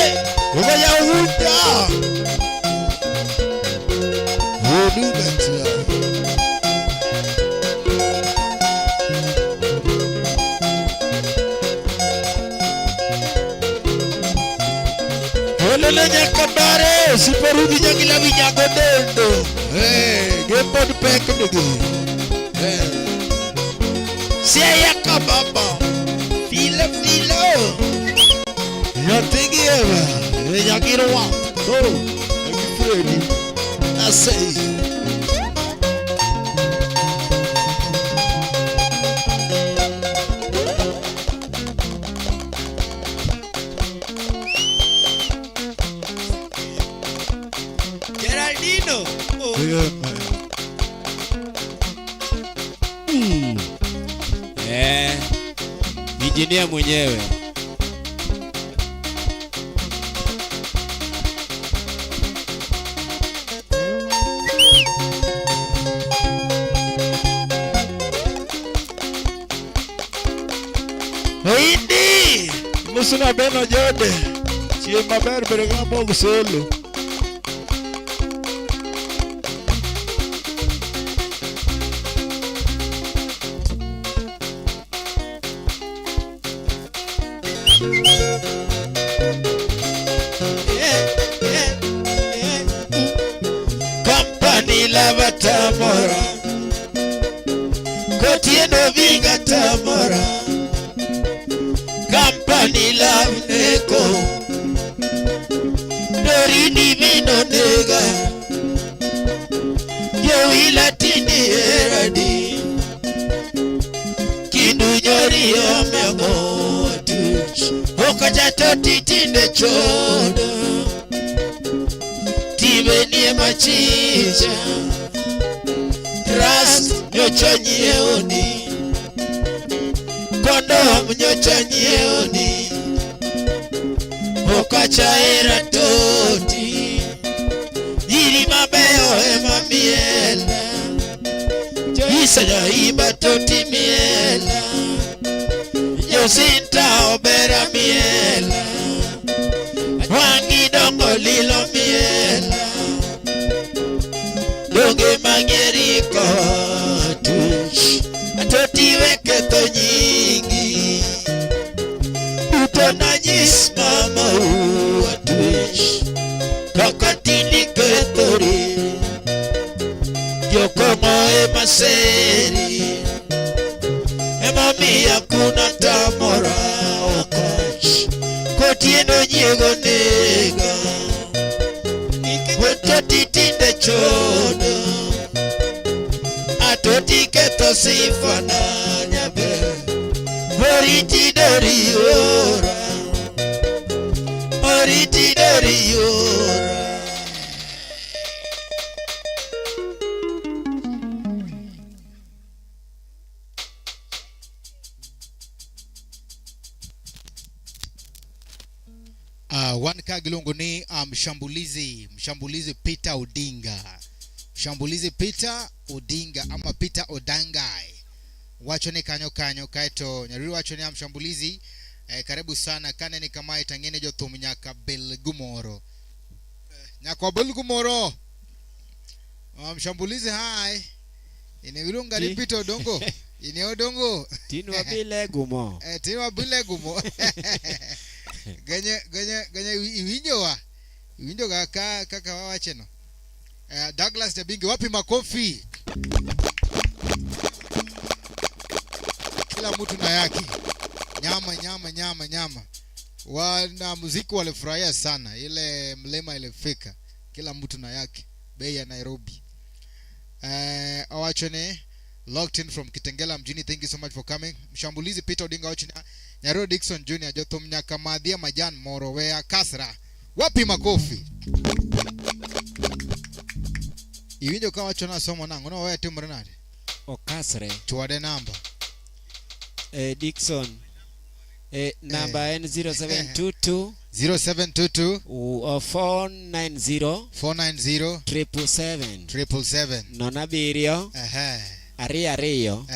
Vaya uda. Hodu betia. Olelenya kabare siperudi nyangila vinyago dendo. Gepo di pek nigi. Siya kababa. Filo filo. Ni nyagiro wa. Oh, I'm afraid. I say. Geraldino. Oh. Injinia mwenyewe. Hindi. Musuna beno jode. Chie maber bere gamo solo. Company lava tamora. Kotieno vinga tamora. Company love neko. Dorini vino nega. Yo ilatini eradi. Kindu nyori omego tuch. Okajato titinde chodo. Tibeni machicha. Trust nyocha nyeoni. Kondom nyocha nyeoni. Okachaira toti. Yiri mabeo ema miela. Isa ya iba toti miela. Yosinta obera miela. Wangi dongo lilo miela. Donge mangeri kotush. Toti weke to nyingi. Uto na nyis mama uatush. Kakatini ketori. Yokomo emaseri. Emami hakuna tamora okoch. Kotieno nyego nega. Wetoti tinde chodo. Atoti keto sifana nyabe. Oriti dori ora. Oriti dori ora. One Kagilongo ni mshambulizi Peter Odinga. Mshambulizi Peter Odinga ama Peter Odangai. Wachone kanyo kaito nyariri wachone mshambulizi karibu sana kane ni kama itangene jo tumnyaka Belgumoro. Nyaka Belgumoro. Mshambulizi hai. Ine vilunga ni Peter Odongo. Ine Odongo. Tinu wabile gumo. Tinu wabile gumo. Ganye iwinjo kaka wawacheno. Douglas Jabingi wapi makofi? Kila mtu na yake. Nyama. Wana muziki walifurahia sana. Ile mlema ilifika. Kila mtu na yake. Bei ya Nairobi. Awachone locked in from Kitengela mjini. Thank you so much for coming. Mshambulizi Peter Odinga wachone Nyaro Dixon Jr. Joto Mnyaka Madhia Majan Morowea Kasra. Wapi makofi? Iwinjo kawa chona somo nangu. No wewe timu renade. Okasre. Tuwade namba. Dixon. Namba N0722 0722 490 777 Nonabirio. Ariyo.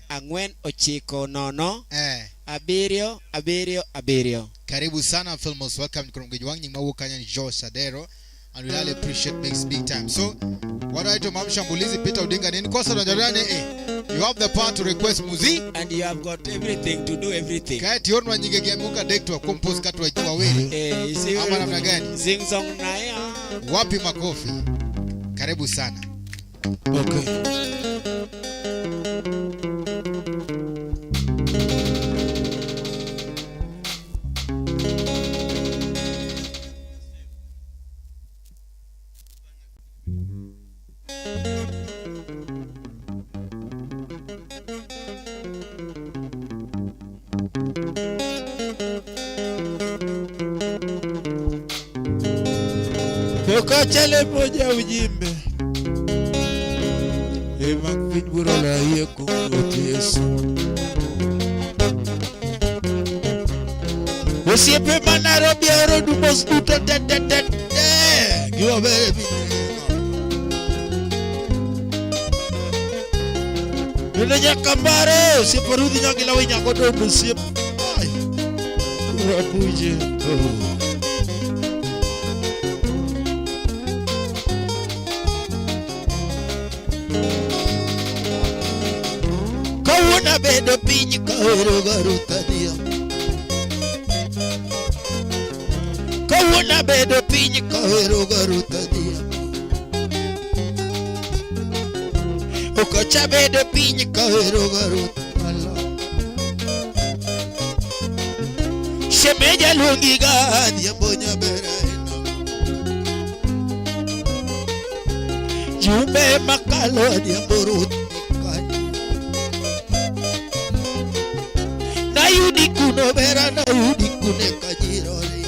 Angwen ochiko nono. Abirio. Karibu sana Filmos. Welcome to Kurumgeji Wangi Mawukanya ni Joe Sadero. And we really appreciate big time. So, what I to Shambulizi Peter Odinga nini kosa najarane you have the power to request music and you have got everything to do everything. Kaya tionu nyinge gemuka deck to compose katu wa jua wele. Ama namna gani? Zing song na ya. Wapi makofi? Karibu sana. Okay. Okachale moja ujimbe Ema kupinjura la ye kumwote Yesu Usiepe Nairobi ero dumos duto Giwa bere Nile nyakambare Usiepe rudhi nyangila we nyakodo Usiepe Ay Urapuje Kawuna bedo pinyi kawero garuta diya Kawuna bedo pinyi kawero garuta diya Okocha bedo pinyi kawero garuta Shemeja lungi gadi ya bonya beraina Jume makalo ya boruti Na yudi kuno vera na yudi kune kajirori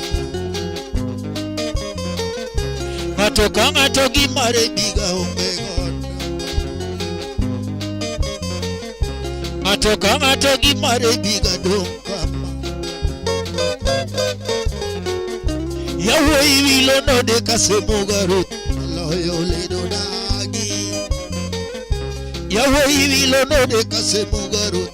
Ngatoka ngatoki mare biga umbegona Ngatoka ngatoki mare biga dongkama Yawe iwilo no de kasemu garut Aloyo ledo dagi Yawe iwilo no de kasemu garut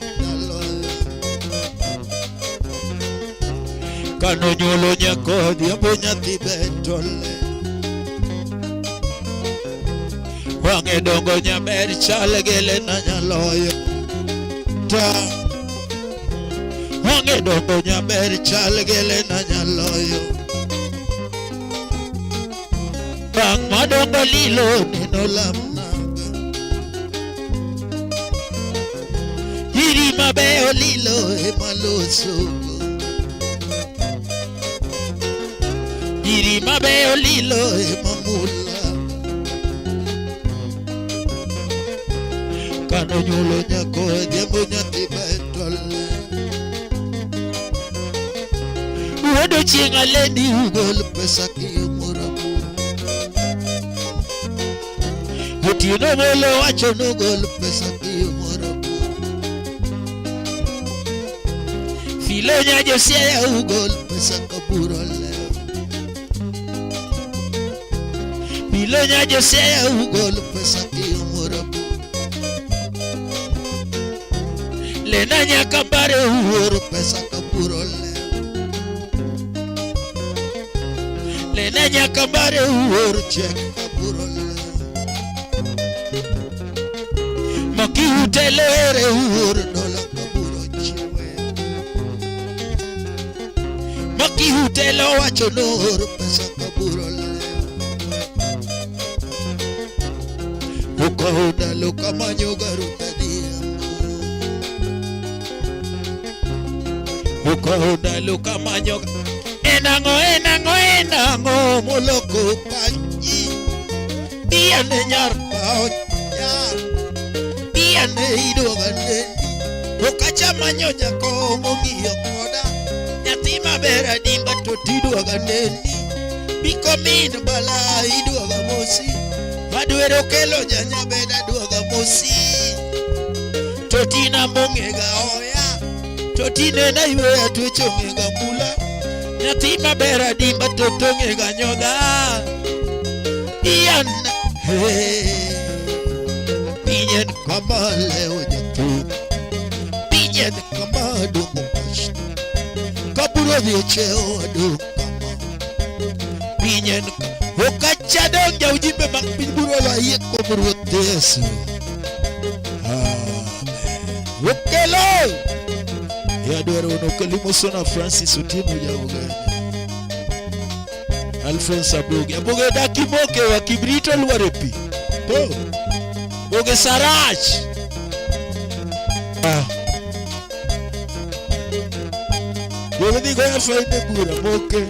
Kano nyolo nyako diambo nyati betole Wange dongo nyamer chale gele na nyaloyo Ta Wange dongo nyamer chale gele na nyaloyo Bang madongo lilo nino lamnaga Hiri mabeo lilo emalosugo Iri mabeo lilo e mamula Kano nyulo nyako diambo nyati betole Uwedo chinga lendi ugol pesa kiyo murabu Utino molo wacho nugol pesa kiyo murabu Filo nyajo siya ugol pesa kaburole Filo nyajo siya ugol pesa kiyo murabu Lena nyakambare uoro pesa kaburole Lena nyakambare uoro chek kaburole Maki utelere uoro dola kaburo chewe Maki utelo wacho noro pesa kaburole Ukahuda luka manyo garuta diambo Ukahuda luka manyo Enango moloko panji Biane nyarpa onyar Biane idoga nendi Ukacha manyo nyako mongiyo koda Nyatima bera dimba totidoga nendi Biko min bala idoga mosi Maduero kelo nyanya beda duoga mosi Totina mongega oya Totine na iwe ya tuwecho mega mula Nyatima bera dimba totongega nyoga Iyan Pinyen kama leo jatu Pinyen kama dungu pashta Kaburo viecheo adu kama Pinyen Okacha donja ujimbe makpinburo la ye komuro tesu Amen Ukelo Ya duero unokelimo sona Francis Utimo ya uganya Alphonse Aboge Aboge daki moke wa kibrito luarepi Po Boge Saraj Boge digo ya faide bura moke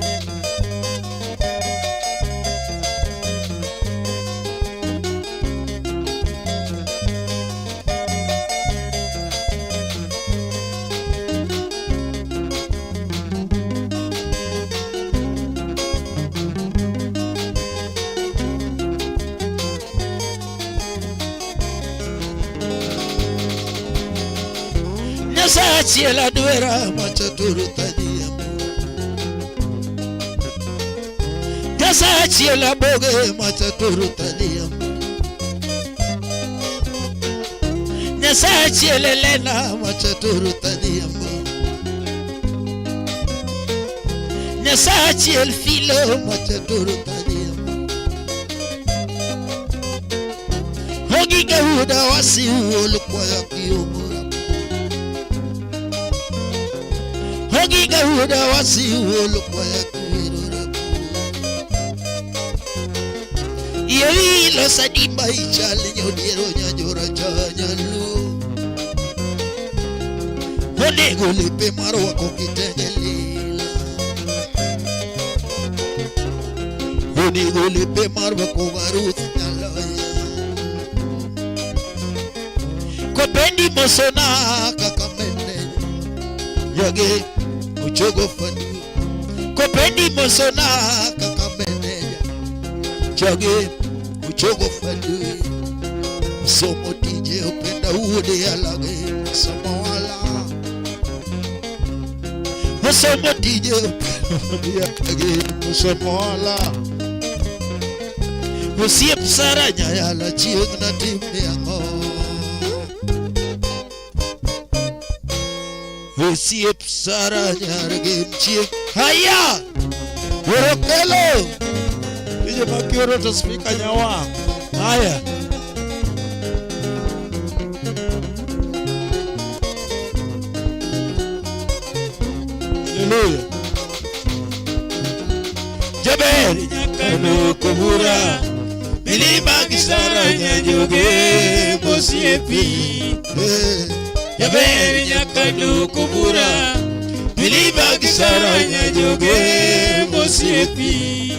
Nyasaye la dwera machaturu tania Nyasaye la boge machaturu tania Nyasaye la lena machaturu tania Nyasaye el filo machaturu tania Hogi gahuda wasi ulukwa ya kiumura Hogi gahuda wasi ulukwa ya kiumura Iyo ilo sadimba ichali nyodiro nyajura chanyalu Honego lipe marwa kokitengelila Honego lipe marwa kogaruth nyalaya Kopendi mosona kakamene Yage uchogo fanu Kopendi mosona kakamene Yage uchogo fanu Somo tije upenda ude alage Samawala Somo tije upenda ude alage Samawala Usiep saranya yala chieng na timne yango Usiep saranya regem chieng Haya Urokelo Ije makioro to speaker nyawa Haya Hallelujah Jaber Nyakano kubura Milima kisara nyanyoge Bosiepi Jaber Nyakano kubura Milima kisara nyanyoge Bosiepi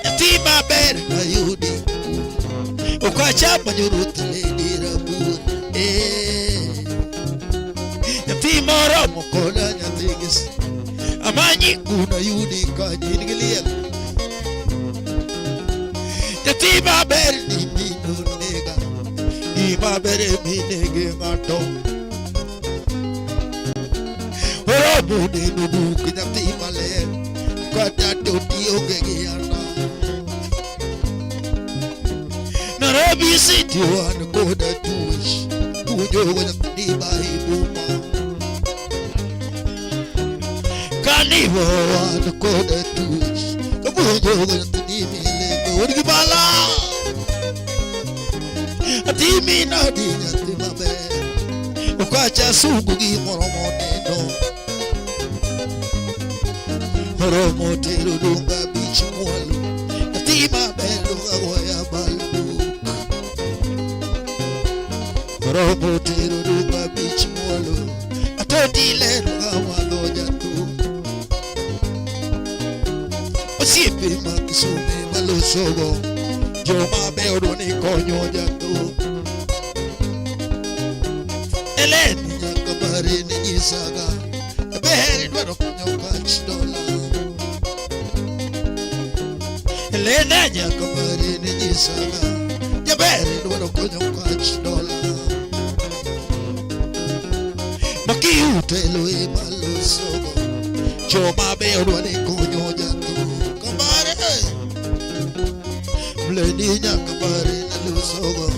Yatima ber na yudi Ukacha manyurut lady rabu Yatima ramo kola nyatigis Amanyi kuna yudi kanyinigiliel Yatima ber ni minu nega Ima bere minege ngato Orobu ni nudu kinyatima le Kata doti ogegiana Nairobi City one koda tuish Kujo wanyatima hibuma Kanivo one koda tuish Kujo wanyatima lego Urgibala Atimi na dinya timabe Ukacha sugu gi moromoneno Moromotero dunga beach mwalu Atima belo gagoya balu Moromotero dunga beach mwalu Atoti lero gawa jatu Osiepe makisume malusogo Joma beodo ni konyo jatu Eleni nyakabari ni nyisaga Beheri dwaro konyo kachdola Elena nyakabari ni nyisaga Jaberi dwaro konyo kachdola Makiutelo malusogo Joma beodo ni konyo jatu Kabare Mleni nyakabari na lusogo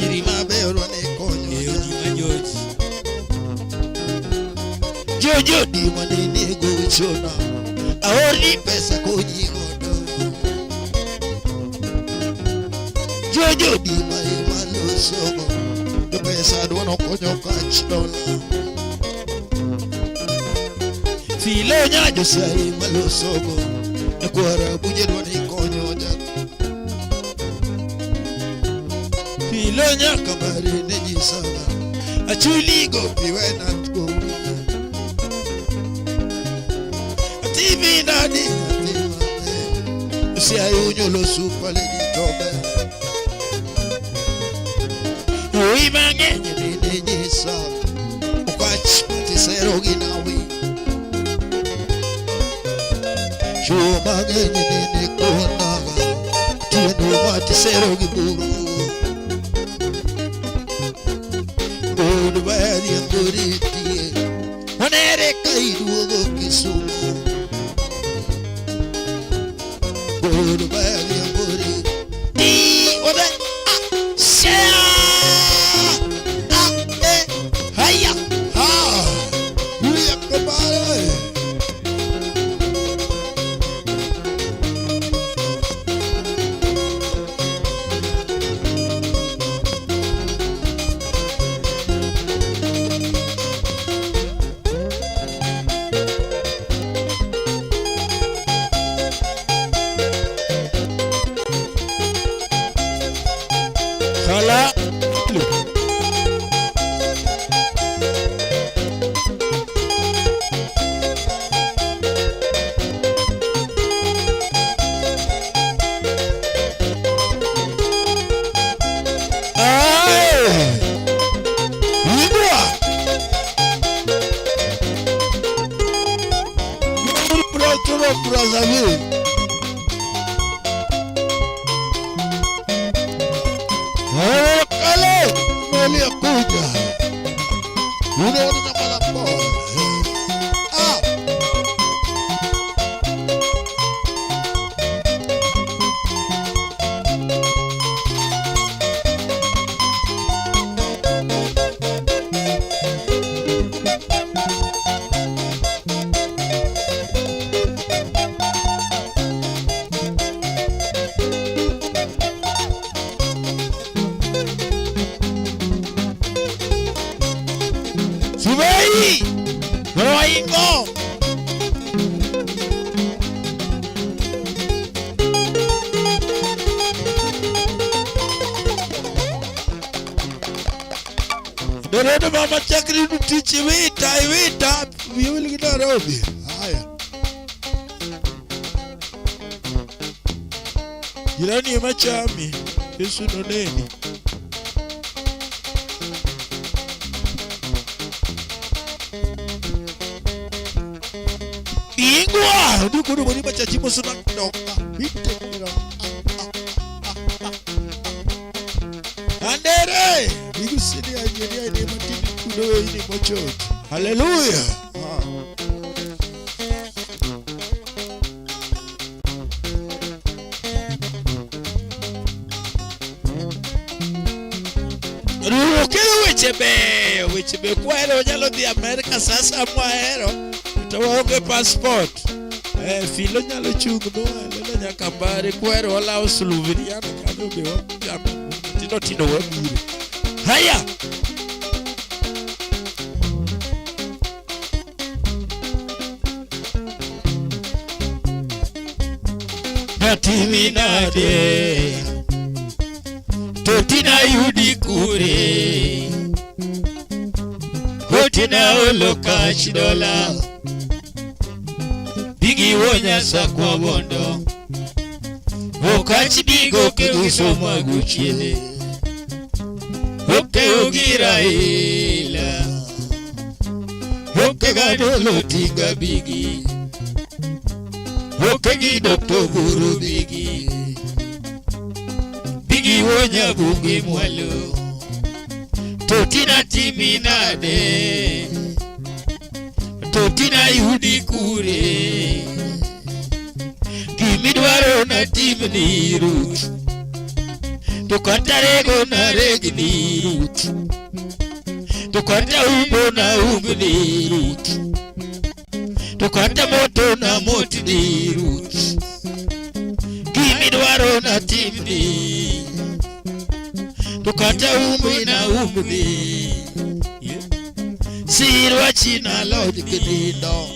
Jirima beodo ni konyo jatu Jojo di manini guchona Aoli pesa kunyigodo Jojo di maimalo sogo The pesa duano konyo kachdola Filo nyajo sai malo sogo Nakuara buje duani konyo jatu Filo nyakabari nejisaga Achuli go piwe natgo Ativi nadi atimame Usi ayunyo lo supale di tobe Ui mangenye nini nyisa Ukach mati sero ginawi Shu mangenye nini kuhanaga Tienu mati sero giburu Good way riembori tie onere ka iduogo Kisumu Guru ba riembori ti obe shea haya ha uya kabare Hala Subei Roingo Dorado mama chakri nutichi wita Viuli Nairobi haya Jirani machami Yesu noneni Ingwa ndikuru muri bachachimo suna ndoka bitekira Andere bigusidi anyeria ni matini kudo ini mochot Hallelujah Wechebe kwelo nyalo di Amerika sasa mwaero Tawaonge passport Filo nyalo chungno Lelo nyakambari kwero wala usuluviriana Kano bewa Tino wabiri Haya Natimi nade Totina yudi kure Hotina oloka shidola Bigi wonya sakwa bondo Okachi bigo keruso maguchile Oke ugira ila Oke gadolo tiga bigi Oke gidokto guru bigi Bigi wonya bugi mwalo Totina timinade Totina yudi kure Kimidwaro na timni rut Tokata rego na regni rut Tokata umbo na ungni rut Tokata moto na motni rut Kimidwaro na timni Tokata umbi na umbi Sirwa china lodi kilindo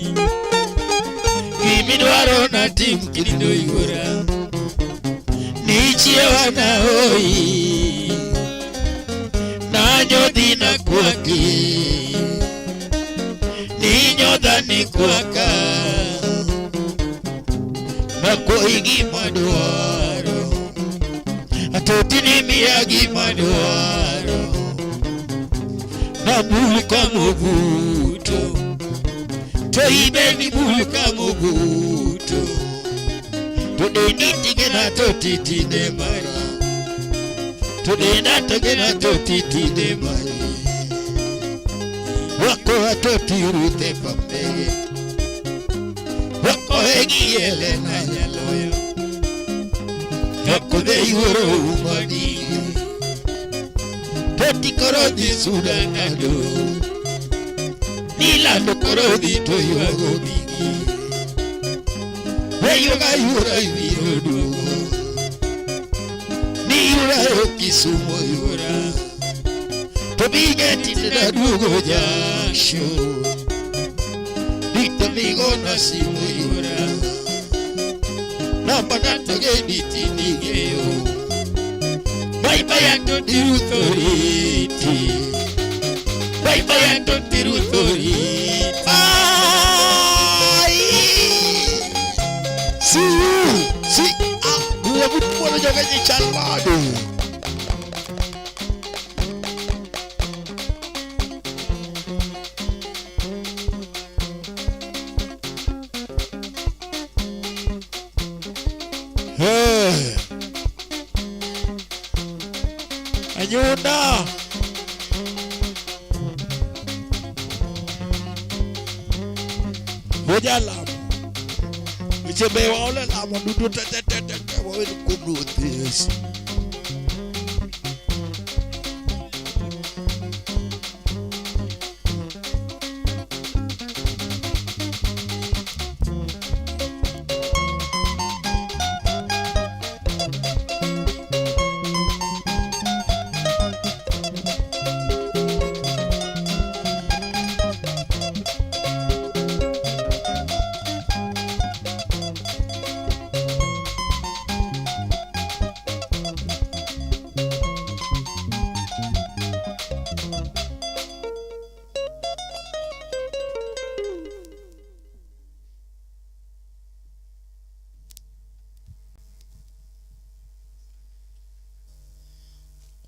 Kimidwaro na timu kilindo yura Nichie wana hoi Nanyo na kwaki Ninyo dhani kwaka Mako igi maduaro Atotini miyagi maduaro Nabulika muguto Toibeni bulika muguto Todeni tigena totitine mari Todena tigena totitine mari wako atoti rute pambe wako egiele na yaloyo wako de yuro umadi toti korodi sudanado nila lo korodi to yuago bigi yoga yura yurodo ni yura kisumo yura to bigeti da dugo jasho dito migo nasimo yura na panato gediti nigeo bye bye ando dirutoriti bye bye ando dirutoriti si dua butuh lo jaga ni calado Anyuna Bojalam Bichebe wala la madudu tete wawe kumrutis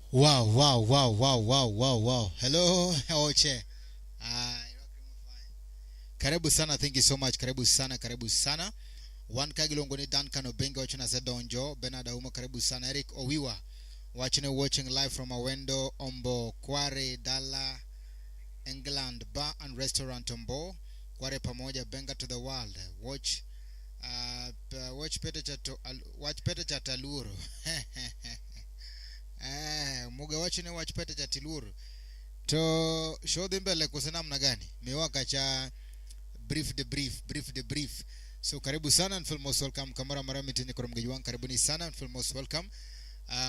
Wow. Hello, Oche. Karibu sana, thank you so much. Karibu sana. One Kagilongo ni Dan Kano Benga watching as a donjo. Benada Uma karibu sana. Eric Owiwa watching live from Awendo, Ombo, Kware, Dala, England, Bar and Restaurant Ombo. Kware pamoja, Benga to the world. Watch Peter Chataluro. Muga watch Peter Chatiluru to show them mbele kusena mna gani miwaka cha brief the brief. So karibu sana and feel most welcome. Kamara Marama mitini kwa mgejuwan karibuni sana and feel most welcome.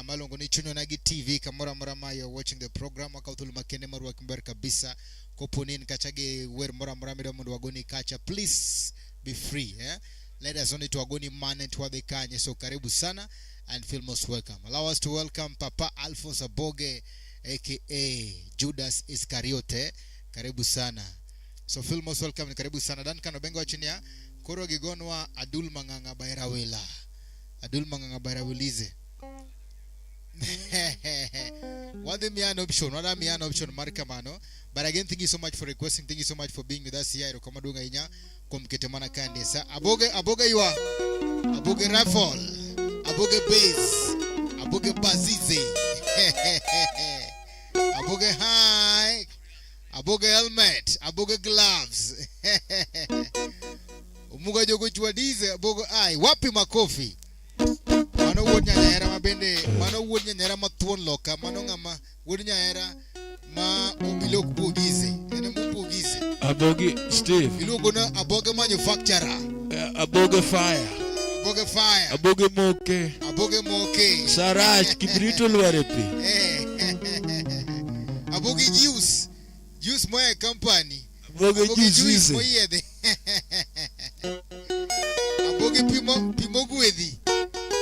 Malongo ni Chunyo Nagi TV. Kamara Marama, you're watching the program wakauthulu makene maru wakimber kabisa kopunin kachage wer mora marama mundu wagoni kacha. Please be free, let us only to wagoni man and tuwa kanye. So karibu sana and feel most welcome. Allow us to welcome Papa Alphonse Aboge aka Judas Iscariote. Karibu sana. So feel most welcome. Karibu sana. Dan Kano Benga chini ya Koro Gigonwa Adul Manganga Bairawela. Adul Manganga Bairawelize. What the mian option? What a mian option Markamano. But again, thank you so much for requesting. Thank you so much for being with us here. Komadunga inya kumketemana kandi. Sa Aboge you are. Aboge Rifle. Aboge Base. Aboge Bazize. Aboge High. Aboge Helmet. Aboge Gloves. Umuga jogo chuadize. Aboge Ai. Wapi makofi. Mano wonya nyera mabende. Mano wonya nyera matuon loka. Mano ngama wonya nyera ma umilok bugize. Ene mbugize. Aboge Steve. Ilugo na Aboge manufacturer. Aboge Fire. Aboge Fire. Aboge Moke. Saraj kibrito lwarepi. Aboge Juice moya company. Aboge Juice moyede. Aboge Pimo Gwedi.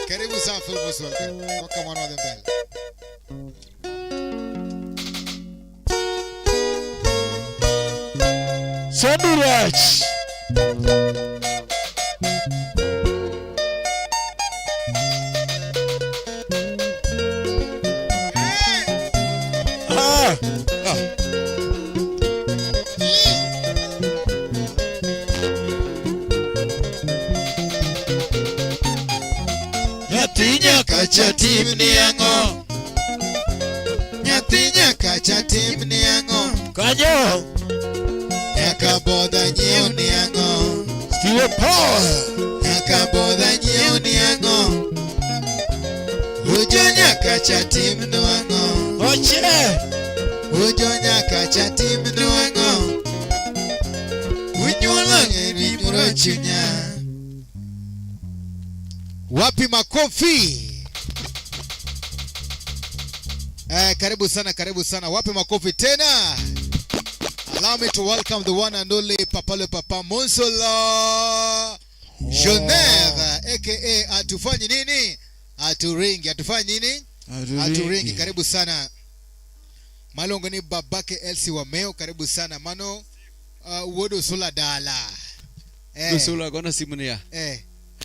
Karibu sana Filmos welcome. Welcome one of them bell. Saduraj. Nyatinya kacha tim ni ango. Nyatinya kacha tim ni ango. Kanyo. bodha nyiew ni ang'o. Steve Paul. Nyaka bodha nyiew ni ang'o. Ujo nyaka chatim no ang'o. Oche. Ujo nyaka chatim no ang'o. Unyuolo ng'eri moro chunya. Wapi makofi? Karibu sana. Wapi makofi tena? Allow me to welcome the one and only Papa Monsola Geneva, aka Atufanyi nini? Aturingi. Atufanyi nini? Aturingi. Karibu sana. Malongo ni babake Elsie Wameo. Karibu sana. Mano uodo sula dala. Sula gona simunia.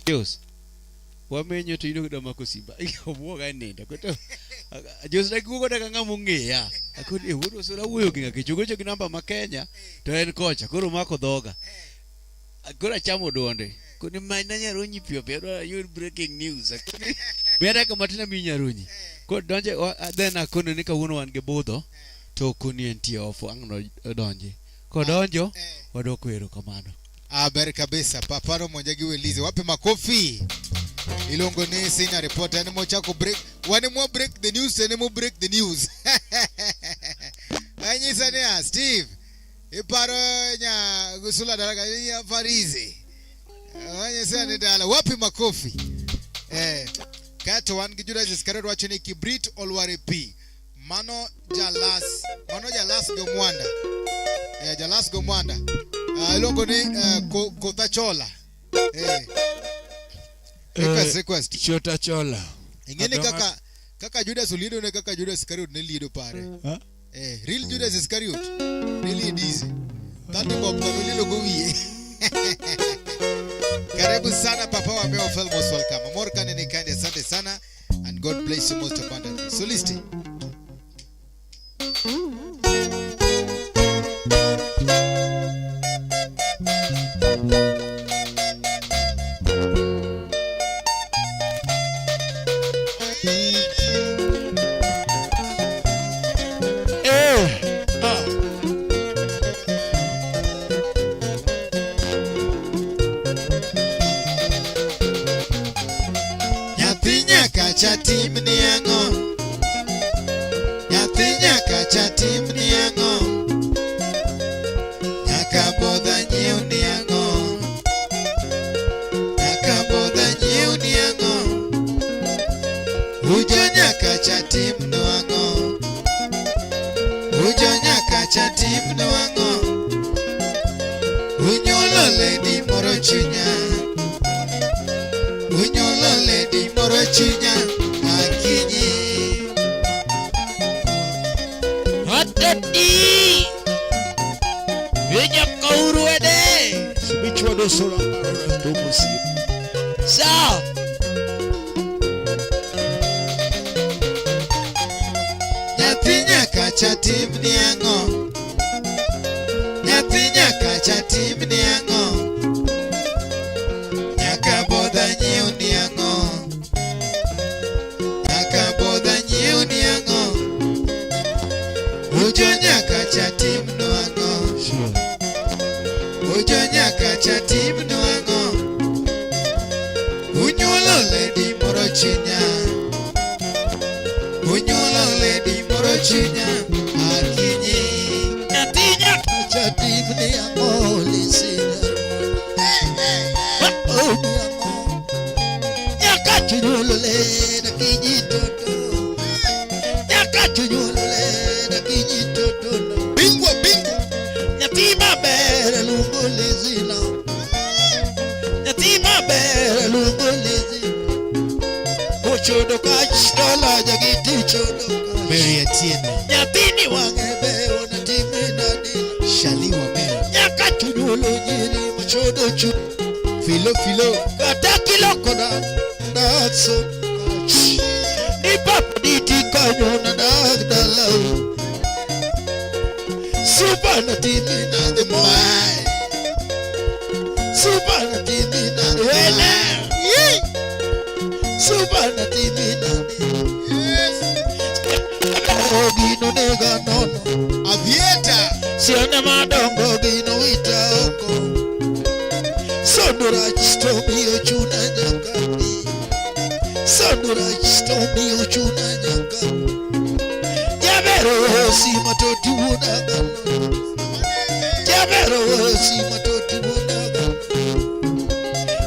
Dios. Wamenyo to ino kudama kusimba. Omuoga nenda. Koto. Dios like ugo daga ngamungeya. Akodi uodo sula uyo kinga kichugocho kinamba makenya. To en kocha. Koro mako dhoga. Akora chamo donde. Kuni mainanya ronyi pio. Pero you breaking news. Bera kamatina minyarunyi. Ko donje then akono nika uno wange bodho. To kuni entie ofu angno donje. Ko donjo. Wadoko ero kamano. Beri kabisa. Paparo mwenjagi welize. Wapi makofi? Ilongo ni sina report. Yani mo chako break. Wani mo break the news. Yani mo break the news. Anyi sania. Steve. Iparo nya gusula dalaga. Ya farizi. Anyi sani dala. Wapi makofi? Kato wan gijuda Iscariot wachoni Kibrit Olware P. Mano Jalas Gomwanda. Jalas Gomwanda. Ilongo ni Kotachola. Request. Chota chola. Ingine kaka Judas ulido na kaka Judas Iscariot ne lido pare. Real Judas Iscariot. Really easy. Tante Bob na lilo go wiye. Karibu sana Papa wa Meo Fel, most welcome. Amorkane ni kind, asante sana, and God bless you most abundantly. So listen. Chatim ni ang'o. Nyathi nyaka chatim ni ang'o. Nyaka bodha nyiew ni ang'o. Nyaka bodha nyiew ni ang'o. Ujo nyaka chatim no ang'o. Ujo nyaka chatim no ang'o. Unyuolo lady moro chunya. Unyuolo lady moro chunya. Hatati. Veja kauru ede. Bichwado sola marora tomusi. Sa. Nyathi nyaka chatim ni ang'o. Nyathi nyaka chatim ni ang'o. Nyaka bodha nyiew ni ang'o. Nyaka bodha nyiew ni ang'o. Ujo nyaka chatim no ang'o. Ujo nyaka chatim no ang'o. Unyuolo lady moro chunya. Unyuolo lady moro chunya. Akinyi. Nyathi nyaka chatim ni ang'o lisina. Nyaka chunyuolo leda kijitoto. Nyaka chunyuolo leda kijitoto. Bingo. Nyathi maber lungo lisina. Nyathi maber lungo lisina. Ochodo kachtola jagiti chodo kach. Mary Atieno. Nyathi ni wange beo na timina dina. Shali Wameo. Nyaka chunyuolo nyiri machodo chu. Filo. Kata kiloko na dakso. Ni papa diti kanyo na dakdala. Super na timi na the boy. Super na timi na the boy. Super na timi na the Ogino nega nono. Avieta. Sione madongo gino ita Sandura Stomio Chuna Nyakati Sandura Stomio Chuna Nyakati Jabero si matoti wunaga Jabero si matoti wunaga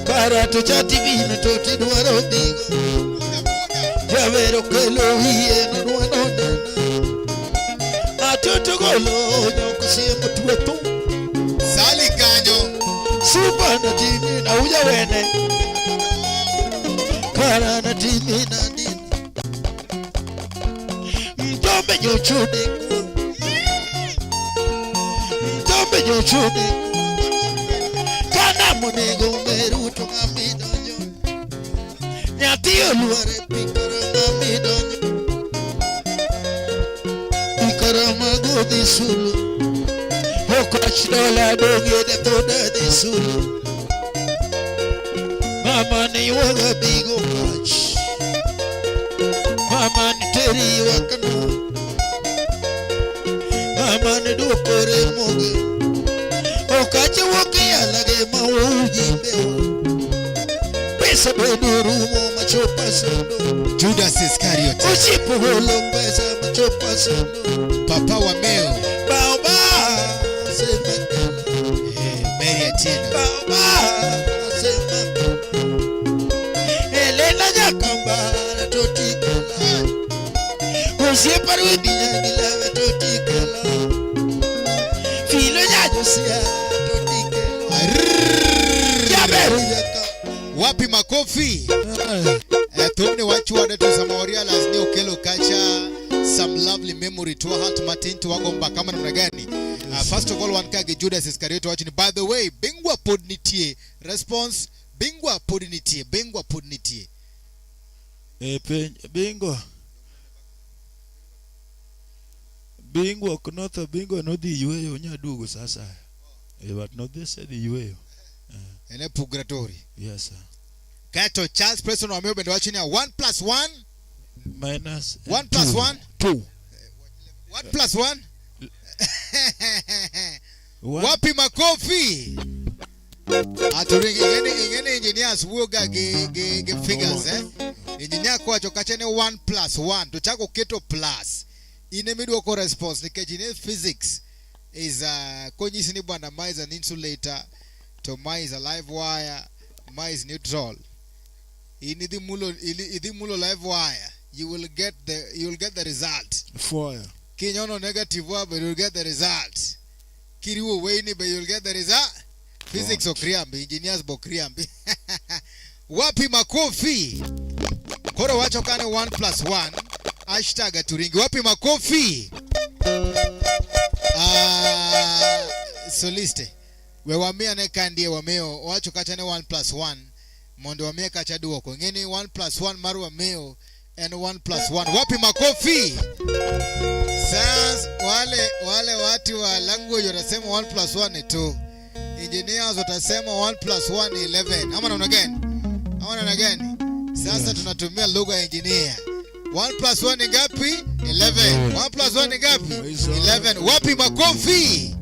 Karato chati vina toti duwaro digo Jabero kelo hiye na duwanona Atoto golo nyoko siya matuwepo Sali kanyo Supa na timi na uja wene Kara na timi na nini Mtombe nyochuni Mtombe nyochuni Kana munigo meruto ngamidonyo Nyatiyo luare pikara ngamidonyo Pikara magodi sulu Hokrach dola doge de toda de sulu Mama ni waga bigo kach Mama ni teri wakano Mama ni dukore moge Okache wake alage mawuji bewa Pesa benu rumo machopa sono Judas Iscariot Usipo holo pesa machopa sono Papa wa Meo Baoba Semakela Mary Atieno Baoba Semakela Elena Nyakamba Totikela Usieparudi nyagila Totikela Filo nyajosia Totikela Jaberu Nyaka Wapi makofi Tumni wachu wadetu Samaria Lazni Okelo Kacha Some lovely memory to heart Martin to wagomba kama namna gani. First of all one kage Judas Iscariot watching. By the way, bingwa podnitie. Response bingwa podnitie. Bingwa podnitie. Bingwa kunotho bingwa nodhi yweyo nyadugo sasa. But not this said yweyo. Ene purgatory. Yes sir. Kato Charles Preston wa Meo bendo watching 1 + 1 minus 1 + 1 2. What plus 1? Wapi makofi? Aturingi ingene engineers woga ge figures engineer kwa chokachene 1 + 1 tuchako keto plus ine middle corresponds ni kejine physics is konyisi ni bwana mai is an insulator to mai is a live wire mai is neutral ini the mulo live wire you will get the result Fire. Kinyono negative wa but you'll get the result. Kiriwo weini but you'll get the result. Physics okriambi, engineers bokriambi. Wapi makofi? Koro wacho kane 1 + 1. Hashtag aturingi. Wapi makofi? Soliste. We wamia ne kandie wameo. Wacho kachane 1 + 1. Mondo wamia kachaduo ko. Ngeni 1 + 1 maru wameo. And 1 + 1. Wapi makofi? Sasa wale watu wa language watasema 1 + 1 ni 2. Engineers watasema 1 + 1 ni 11. Ama namna gani? Ama namna gani? Sasa tunatumia lugha ya engineer. 1 + 1 ni ngapi? 11. 1 + 1 ni ngapi? 11. Wapi makofi?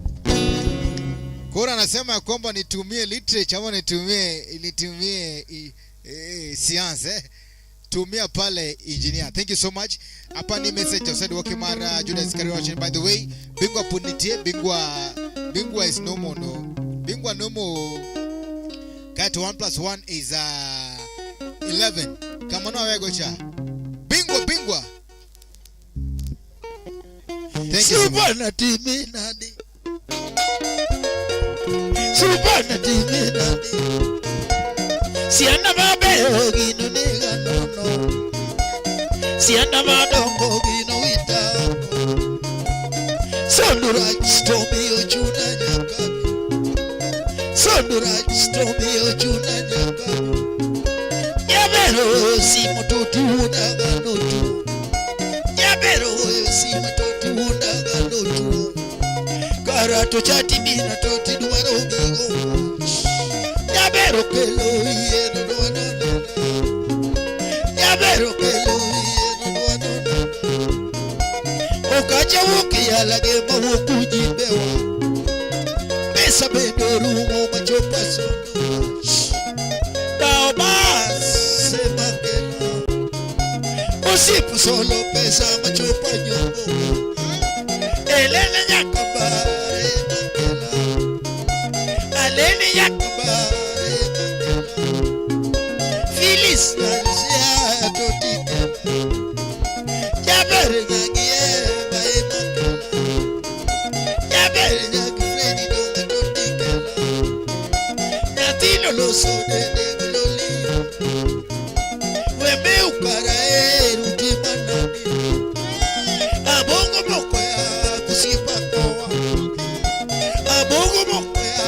Kora anasema kwamba nitumie literature ama nitumie science tumia pale engineer. Thank you so much. Hapa ni message of said working mara Judas Iscariot watching. By the way, bingwa punitie bingwa is no more no. Bingwa no more. Kat 1 + 1 is 11. Kama no wewe gocha. Bingwa. Thank you so much. Supana timi nadi. Supana timi nadi. Siana babe gino niga no. Siana madongo gino wita. Sondura stomi ochuna nyakabi. Sondura stomi ochuna nyakabi. Yabero si mototu unaga notu. Yabero si mototu unaga notu. Karato chati bina toti duwaro gigo. Yabero kelo yeno no. Yabero kelo yeno no. Okache woki alage mawukuji bewa. Pesa bendo rumo machopa sono. Chao basi makela. Usipu solo pesa machupa nyumbu. Elena yakabare makela. Aleni yakabare makela. Filis nalisia totikela. Jabere nagie bae makela. Jabere nagi Freddy donga totikela. Natilo lo sode negloli. Weme ukara eruti manani. Abongo moko ya kusipa kowa. Abongo moko ya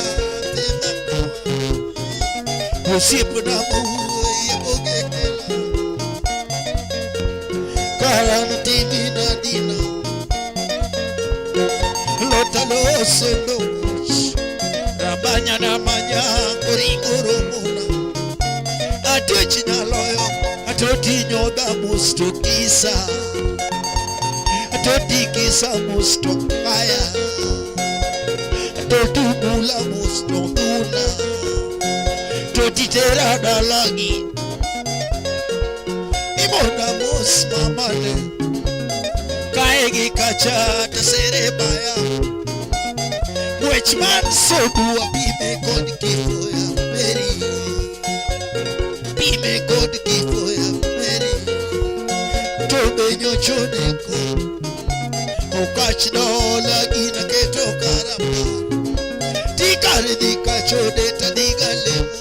tema kowa. Usipu na muwe yebogekela. Karana timi na dina. Lota lo sendo kush. Rabanya na manya koringoro muna. Atochi na loyo. Atoti nyoda musto kisa. Atoti kisa musto kaya. Atoti mula musto duna. Atoti tera dalagi. Imona mus mamane. Kaegi kacha tasere baya. Which man so do a be God give ya Mary. Be God give ya Mary. Tobe nyochoneko. Okach dola gina keto karapa. Tikari dika chode tadiga lemu.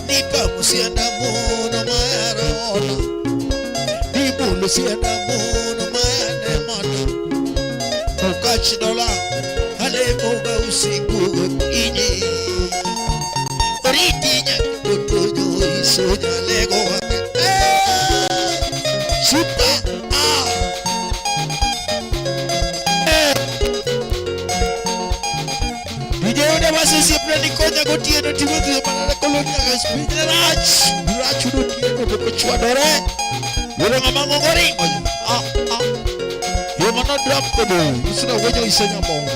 Nipa musianda mono mayarona. Nipu lusianda mono mayane mata. Okach dola. Ale moga usiku inye. Oritinya kutujo isoja lego wame. Super video de base siempre ni coña contiene tiene que para la colonia gaspina rach no tiene que chuadore. Yo no mango gori. Yo mano drop kodo. Isina wenyo isanya mongo.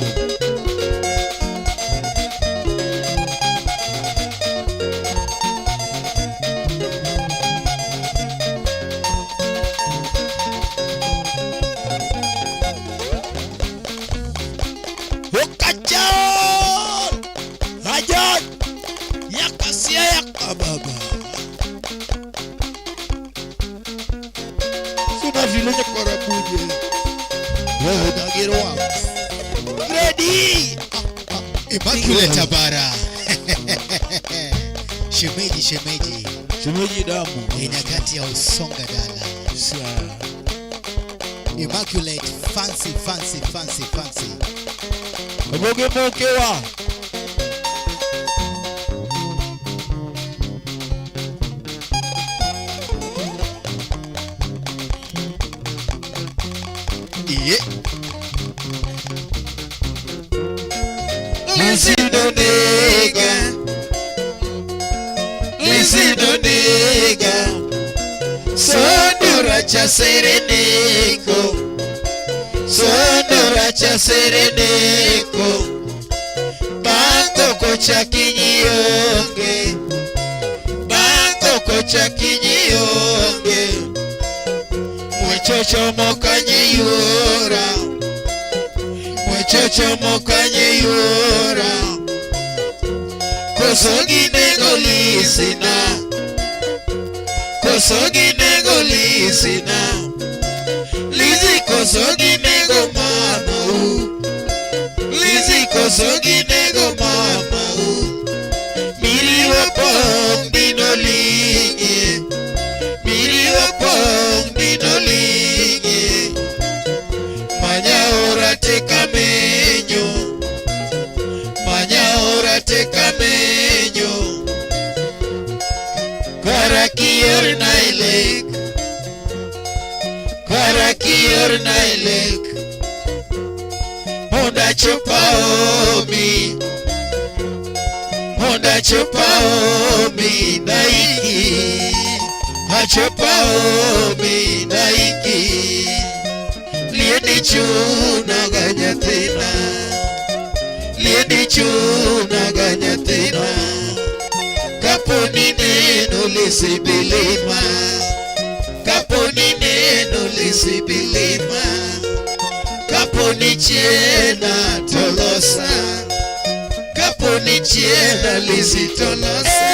Immaculate Tabara. Shemeji damu. Inakati ya usonga dala. Immaculate fancy. Kaboge mokewa. Listen to nigga. Sondura sereneko. Banko kocha kinyionge. Mwechocho mokanye yura. Kosogi nego lisina. Lizi kosogi nego mama u. Miri wapong dino lingi. Manya ora teka menyo. Karakior nailek. Honda chopa omi naiki. Hachopa omi naiki. Lieni chuna ganyatina. Kapo kaponi neno lisibilima, kaponi neno lisibilima, kaponi chiena tolosa, kaponi chiena lisitolosa.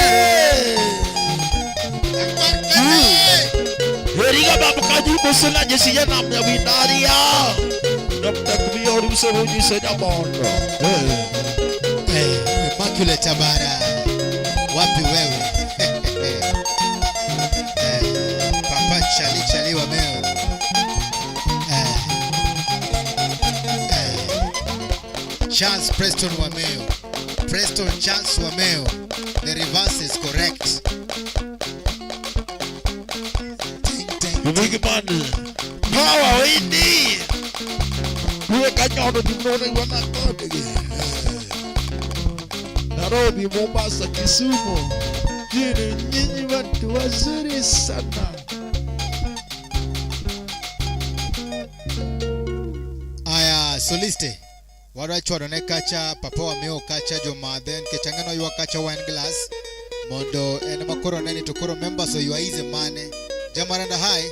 Heriga babu kaji busuna jesi ya namnya binaria, namtak biori sebuji senya mondo. Immaculate Tabara, wapi wewe? Papa Chali Wameo. Chance Preston Wameo. Preston Chance Wameo. The reverse is correct. Big man, power windy. We can not do no one again. Nairobi, Mombasa, Kisumu, nyinyi watu wazuri sana. Aya, soliste. Warachu wadone kacha, papa Wameo kacha, Jomadhen, kechangano yuwa kacha wine glass. Mondo, ene makoro neni tukoro member so you are easy mane. Jamaranda hai.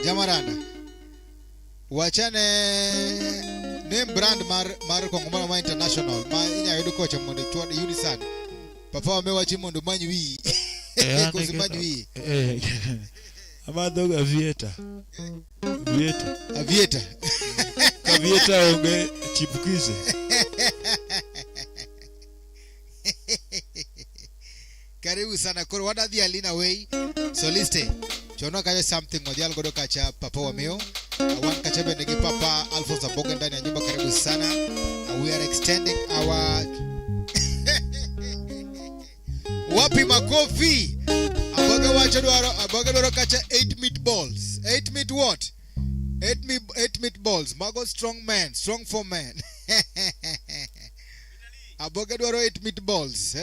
Jamaranda. Wachane name brand mar Kongomana International. Ma inya yodo kocha mondo chwade Unisan. Papa Wameo wachi mondo manyu wi. Kozi manyu wi. Amadhoga Avieta. Avieta. Avieta onge chipukize. Karibu sana koro wadadhi alina way. Soliste. Chono kacha something modial godo kacha papa Wameo. Wan kacha bendegi papa Alphonse Aboga ndani ya nyumba karibu sana. We are extending our wapi makofi. Aboga dwaro kacha 8 meatballs. 8 meat what? 8 meatballs. Mago strong man, strong for man. Aboga dwaro 8 meatballs,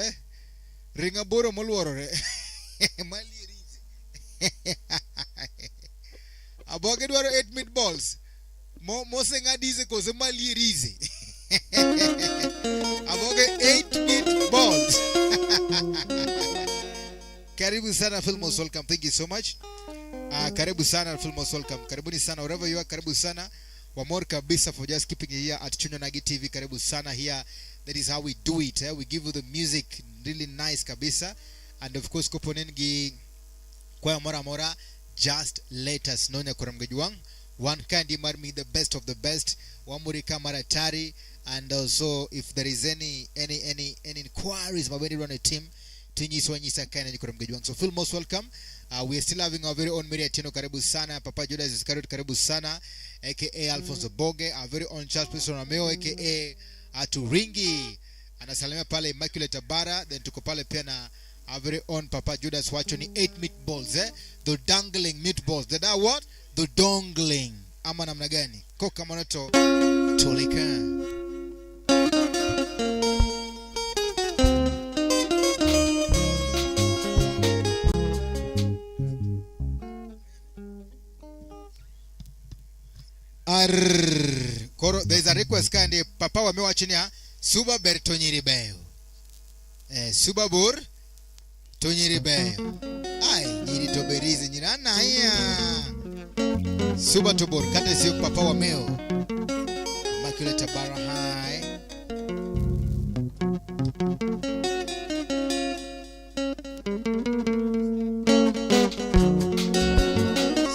Ringa boro moluorore. Mali rizi. Aboga dwaro 8 meatballs. Mose ngadize koze mali rizi. Aboga 8 meatballs. Karibu sana Filmos, welcome. Thank you so much. Karibu sana Filmos, welcome. Karibuni sana wherever you are. Karibu sana. Wamor kabisa for just keeping it here at Chunyo Nagi TV. Karibu sana here. That is how we do it. We give you the music really nice kabisa. And of course koponengi kwa mora just let us know nya kuramgejuang. One kandi marmi the best of the best. Wamurika maratari. And also if there is any inquiries mabeni run a team tunyiswanyisa kana ni kuramgejuang. So feel most welcome. We are still having our very own Maria Tino karibu sana. Papa Judas Iscariot karibu sana. AKA Alphonse Boge. Our very own Charles Preston Wameo AKA Aturingi. Anasalimia pale Immaculate Tabara. Then tuko pale pia na our very own Papa Judas wacho ni 8 meatballs, the dangling meatballs. The da what? The dongling. Ama namna gani? Koka monoto tolika. Koro, there is a request kandi Papa Wameo wachinia Suba ber tonyiribeo. Suba bur tonyiribeo. Ai, nyiri toberizi nyirana iya. Suba tobor kate siyo Papa Wameo. Immaculate Tabara hai.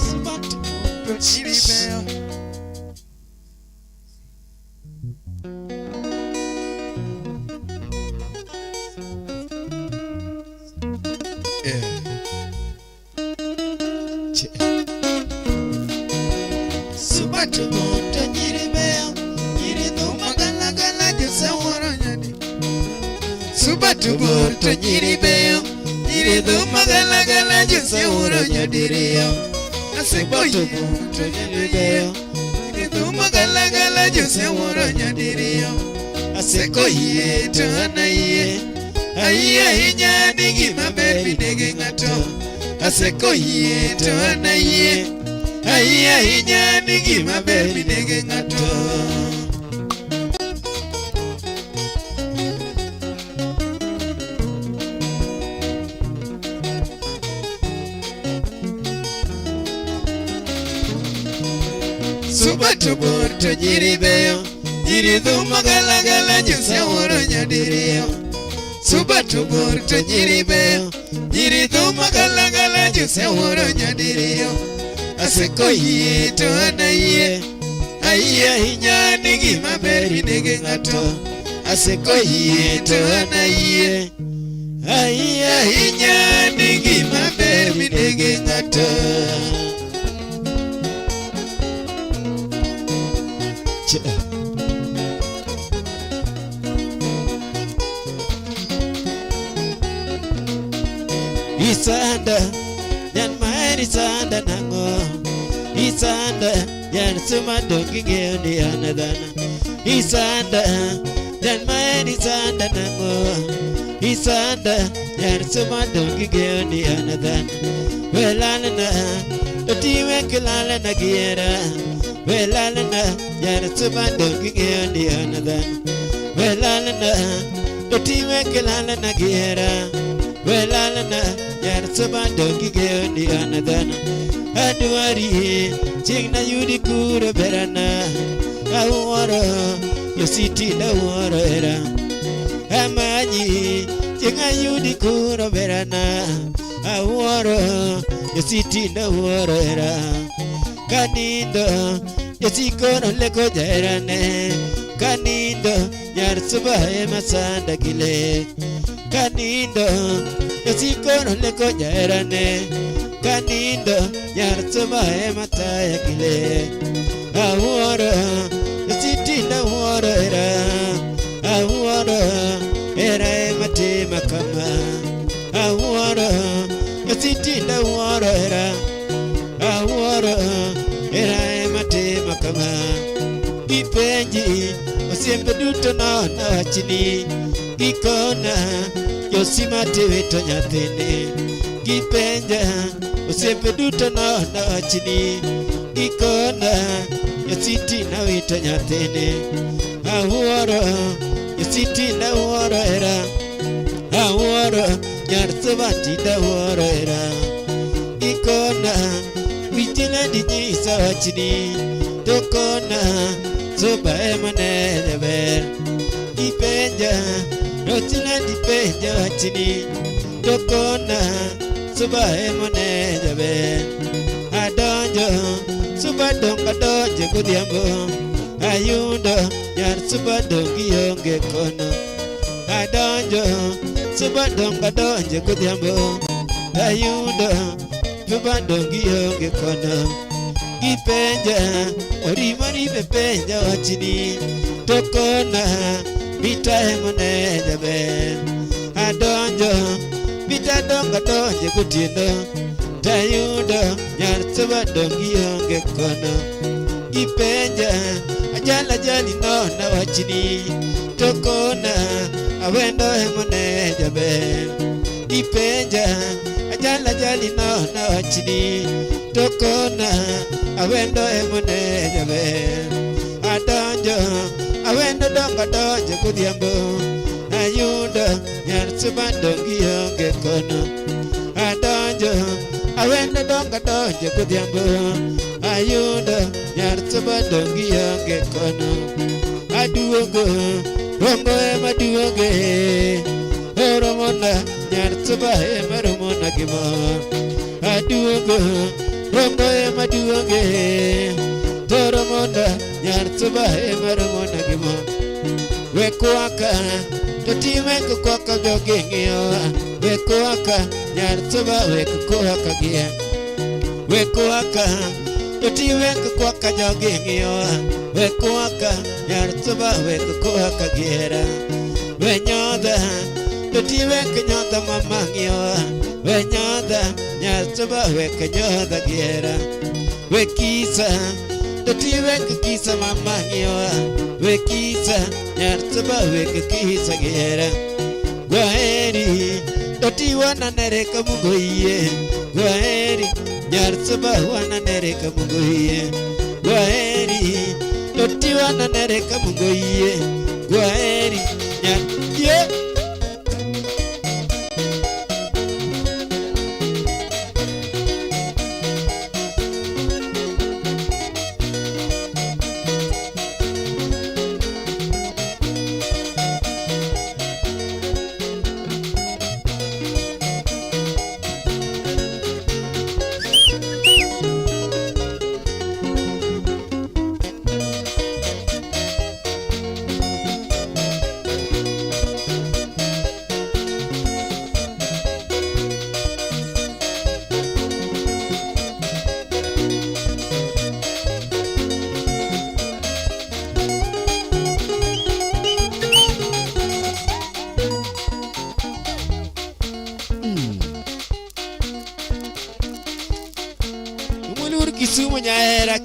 Suba tonyiribeo. Tubur to nyiribeo, nyirido magala jose uro nyadirio. Asebo tubur to nyiribeo, nyirido magala jose uro nyadirio. Aseko ye to anaye, aye hinya nigi mabebi nigi ngato. Aseko ye to anaye, aye hinya nigi mabebi nigi ngato. Suba to bor to nyiri beyo, nyiri dhuma gala gala nyusa woro nyadiriyo. Suba to bor to nyiri beyo, nyiri dhuma gala gala nyusa woro nyadiriyo. Aseko yie to anayie, ayie ahinya ni gima ber inege ng'ato. Aseko yie to anayie, ayie ahinya ni gima ber inege ng'ato. Isanda, yan maer isanda nango. Isanda, yan suma dongi geoni anadana. Isanda, yan maer isanda nango. Isanda, yan suma dongi geoni anadana. Welalana, dotiwe kilalana giera. Welalana, yan suma dongi geoni anadana. Welalana, dotiwe kilalana giera. Welalana, yan suma dongi geoni anadana. Aduari, chingna yudi kura berana. Awara, yo city na wara era. Amanyi, chinga yudi kura berana. Awara, yo city na wara era. Kanindo, yo sikono leko jairane. Kanindo, yar suba masanda gile. Kanindo, yo sikono leko jairane. Kanindo, yar suba mataya gile. Awara, yo city na wara era. Awara, era mate makama. Awara, yo city na wara era. Awara, era mate makama. Gipenji, osiembe duto na chini. Gikona, yosimate weto nyathini. Gipenja, osiembe duto na chini. Gikona, yositi na weto nyathini. Awara, yositi na wara era. Awara, yarsabati da wara era. Gikona, wichila di nyisa wachini. Tokona, soba emane leber. Dipenja, rotina dipenja wachini. Tokona, soba emane leber. Adonjo, soba donga donje kudiambo. Ayundo, yar soba dongi yonge kono. Adonjo, soba donga donje kudiambo. Ayundo, soba dongi yonge kono. Gipenja, orimari bepenja wachini. Tokona, mita emone jabe. Adonjo, mita donga donje kutindo. Tayundo, nyar soba dongi yonge kono. Gipenja, ajala jali nona wachini. Tokona, awendo emone jabe. Gipenja, ajala jali nona wachini. Tokona, awendo emone jabe. Adonjo, awendo donga donje kudiambo. Ayundo, nyar soba dongi yonge kono. Adonjo, awendo donga donje kudiambo. Ayundo, nyar soba dongi yonge kono. Aduogo, rongo ema duoge. Oromona, nyar soba ema romona gimo. Aduogo, rongo ema duoge. Toromonda, nyar soba ema romona gimo. Wekuaka, totime kukwaka jogengio. Wekuaka, nyar soba wekuaka gia. Wekuaka, totime kukwaka jogengio. Wekuaka, nyar soba wekuaka giera. Wenyoda, totime kunyoda mamangio. Wenyoda, nyar soba wekunyoda giera. Wekisa, totime kukisa mamangio. Wekisa, nyar soba wekukisa giera. Gwaheri, toti wana nereka mugoye. Gwaheri, nyar soba wana nereka mugoye. Gwaheri, toti wana nereka mugoye. Gwaheri, nyar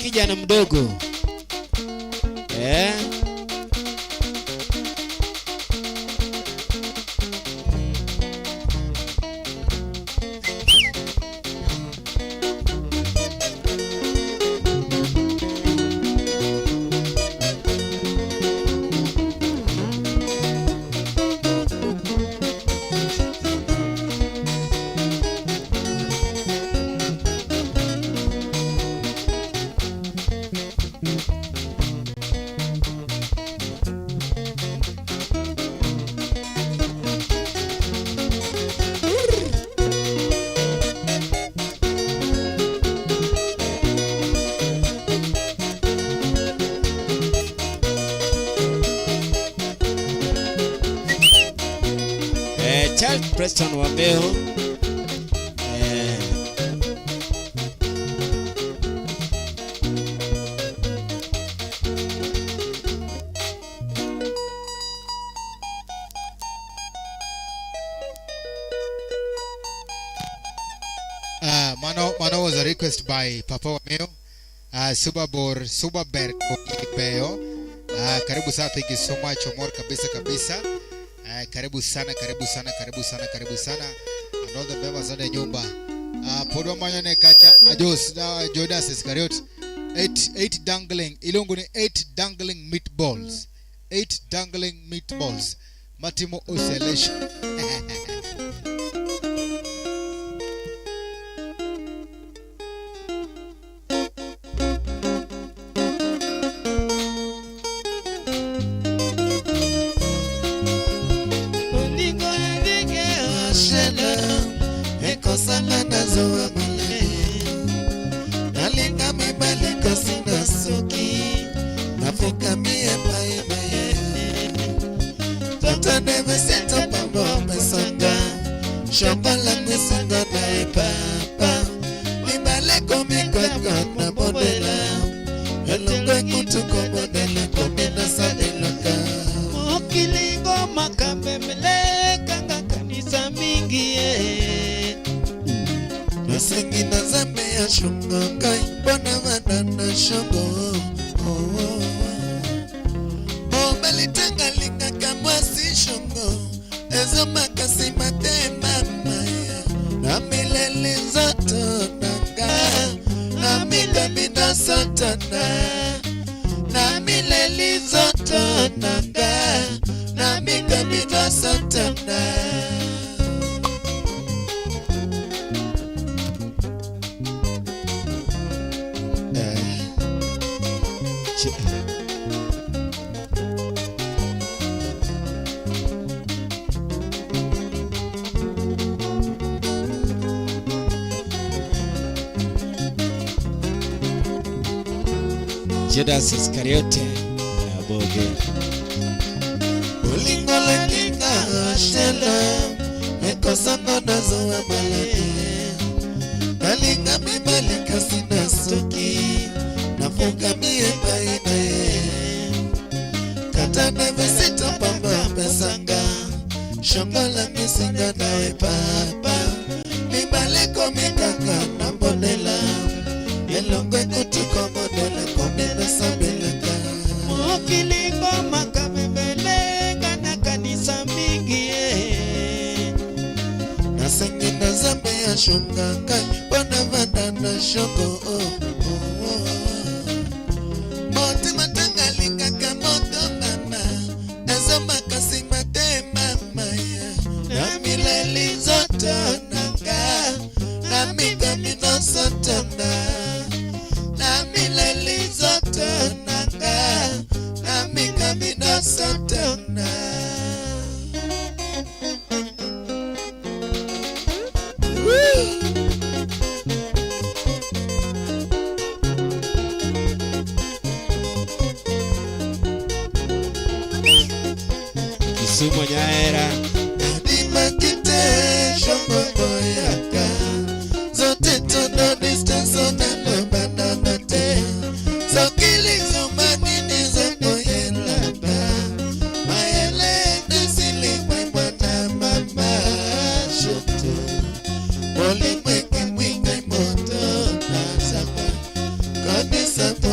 kijana mdogo. Charles Preston Wameo. Mano was a request by Papa Wameo. Subaberg Beo. Karibu sana, thank you so much Omar, kabisa. Karibu sana. And all the members of the nyumba. Podwa manyone kacha Ajos Jodas Iscariot. 8 dangling ilongo ni 8 dangling meatballs. 8 dangling meatballs. Matimo Oselesh. Sangana zoa male nalinga mibalika sina soki nafuka mie pae tata neve seta pambo mesanga shambala mesanga na papa mibaleko mikaka na bodela elongo kutuko bodela komena sadeloka mokilingo makambemele kanga kanisa mingi Nasengi na zambe ya shungo kai bona wadana shungo Belitanga linga kamwasi shungo Ezo makasi mate mama ya Na milele zoto nanga Na milabida sotana Na milele zoto nanga Na milabida sotana Judas Iscariote Aboge Ulingola kinga shela Ekosano nazo wa malade Nalinga mibalika sina soki Nafuka mie baina ye Katana vesito pamba pesanga Shongola misinga nawe papa Mibaleko mikaka na bonela Elongwe kutuko modele komena sabeleka Mokilingo makamebele na kanisa mingi Nasengi na zambe ya shunga kai Wana vadana shoko Moti matanga linga kamoto mama Ezo makasi mate mama ya Na mileli zoto nanga Na miga mino sotona Na mileli zoto nanga Na miga mino sotona Kisumu Nyaera Adima kite shongo boyaka Zote tono distance onelo banana te Zokili zumanini zoko yelaba Mayele desili mwana mama shoto Oli mweke mwinga moto na sapa Kone sapa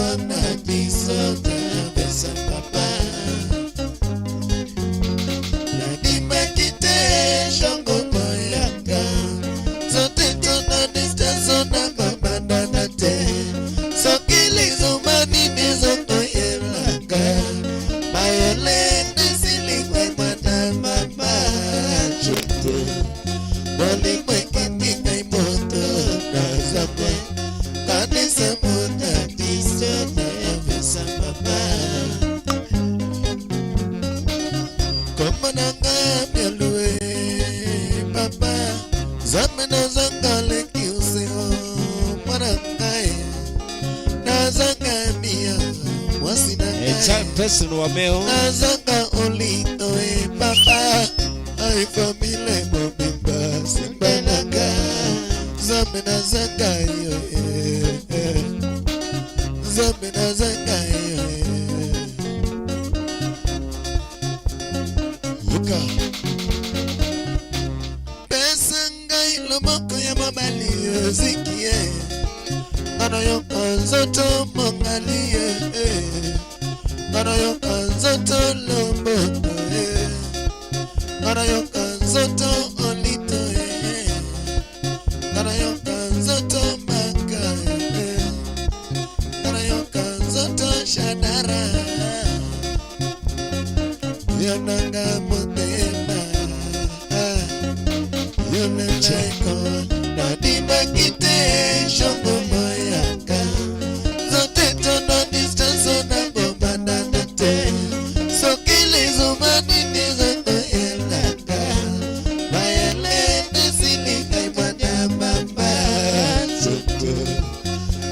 na ngami alue papa zamena zangale kiuseo marangai na zangamia wasina person wa meo na zanga olito papa ai famile mobimba simbananga zamena zanga yo zamena zanga yo Luka Pesanga ilomoko ya mabali zikie Ngano yo kanzoto mongalie Ngano yo kanzoto lomboto Ngano yo kanzoto olito Ngano yo kanzoto maka Ngano yo kanzoto shadara Yonanga motema Yonelaiko Nadima kite Shongo moyaka Zote tono distance na gomba nanate Sokili zumani nizango yelaka Mayele nesilika imana mamba Soto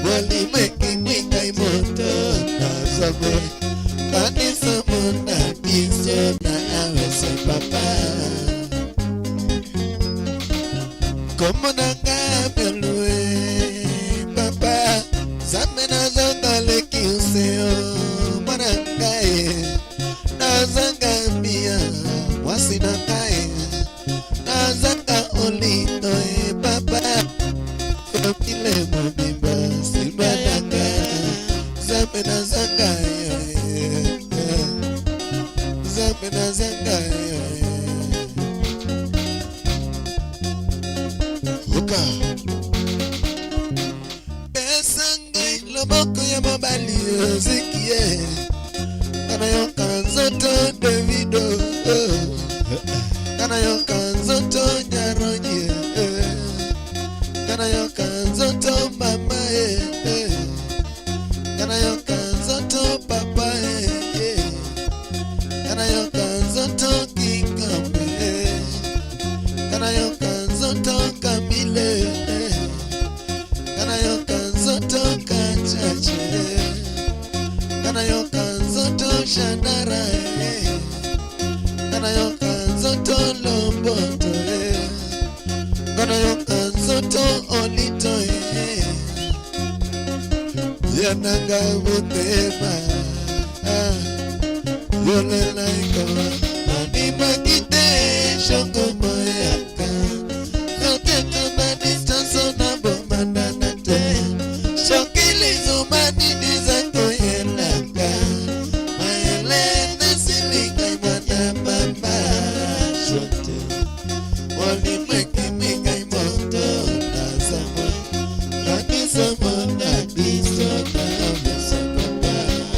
Wali meki mwika imoto Nazamo Kanisa mona biso na awese papa Komo na ngabelue papa Zamena zangale kiuseo Marangaye Na zangambia Wasinangaye Na zanga olito papa Famile mobimba Silbananga Zamena zangaye Zamena zangaye Luka Pesanga ilomoko ya mabali zikie Kana yo kanzoto Davido Kana yo kanzoto Nyaronye Kana yo kanzoto mama Kana yo kanzoto papa Kana yo kanzoto kingambe Kana yo kanzoto kamile Kana yo kanzoto kachache Kana yo kanzoto shandara Kana yo kanzoto lomboto Kana yo kanzoto olito Yananga mutema Yole laiko Nadima kite Shongo moyaka Zote tuna distance na bomanda nate Shokili zumani nizango yelaka Mayele nesilika imana mama Shote Wali mweki mika imoto Nazamo Kanisa mona biso na amesa papa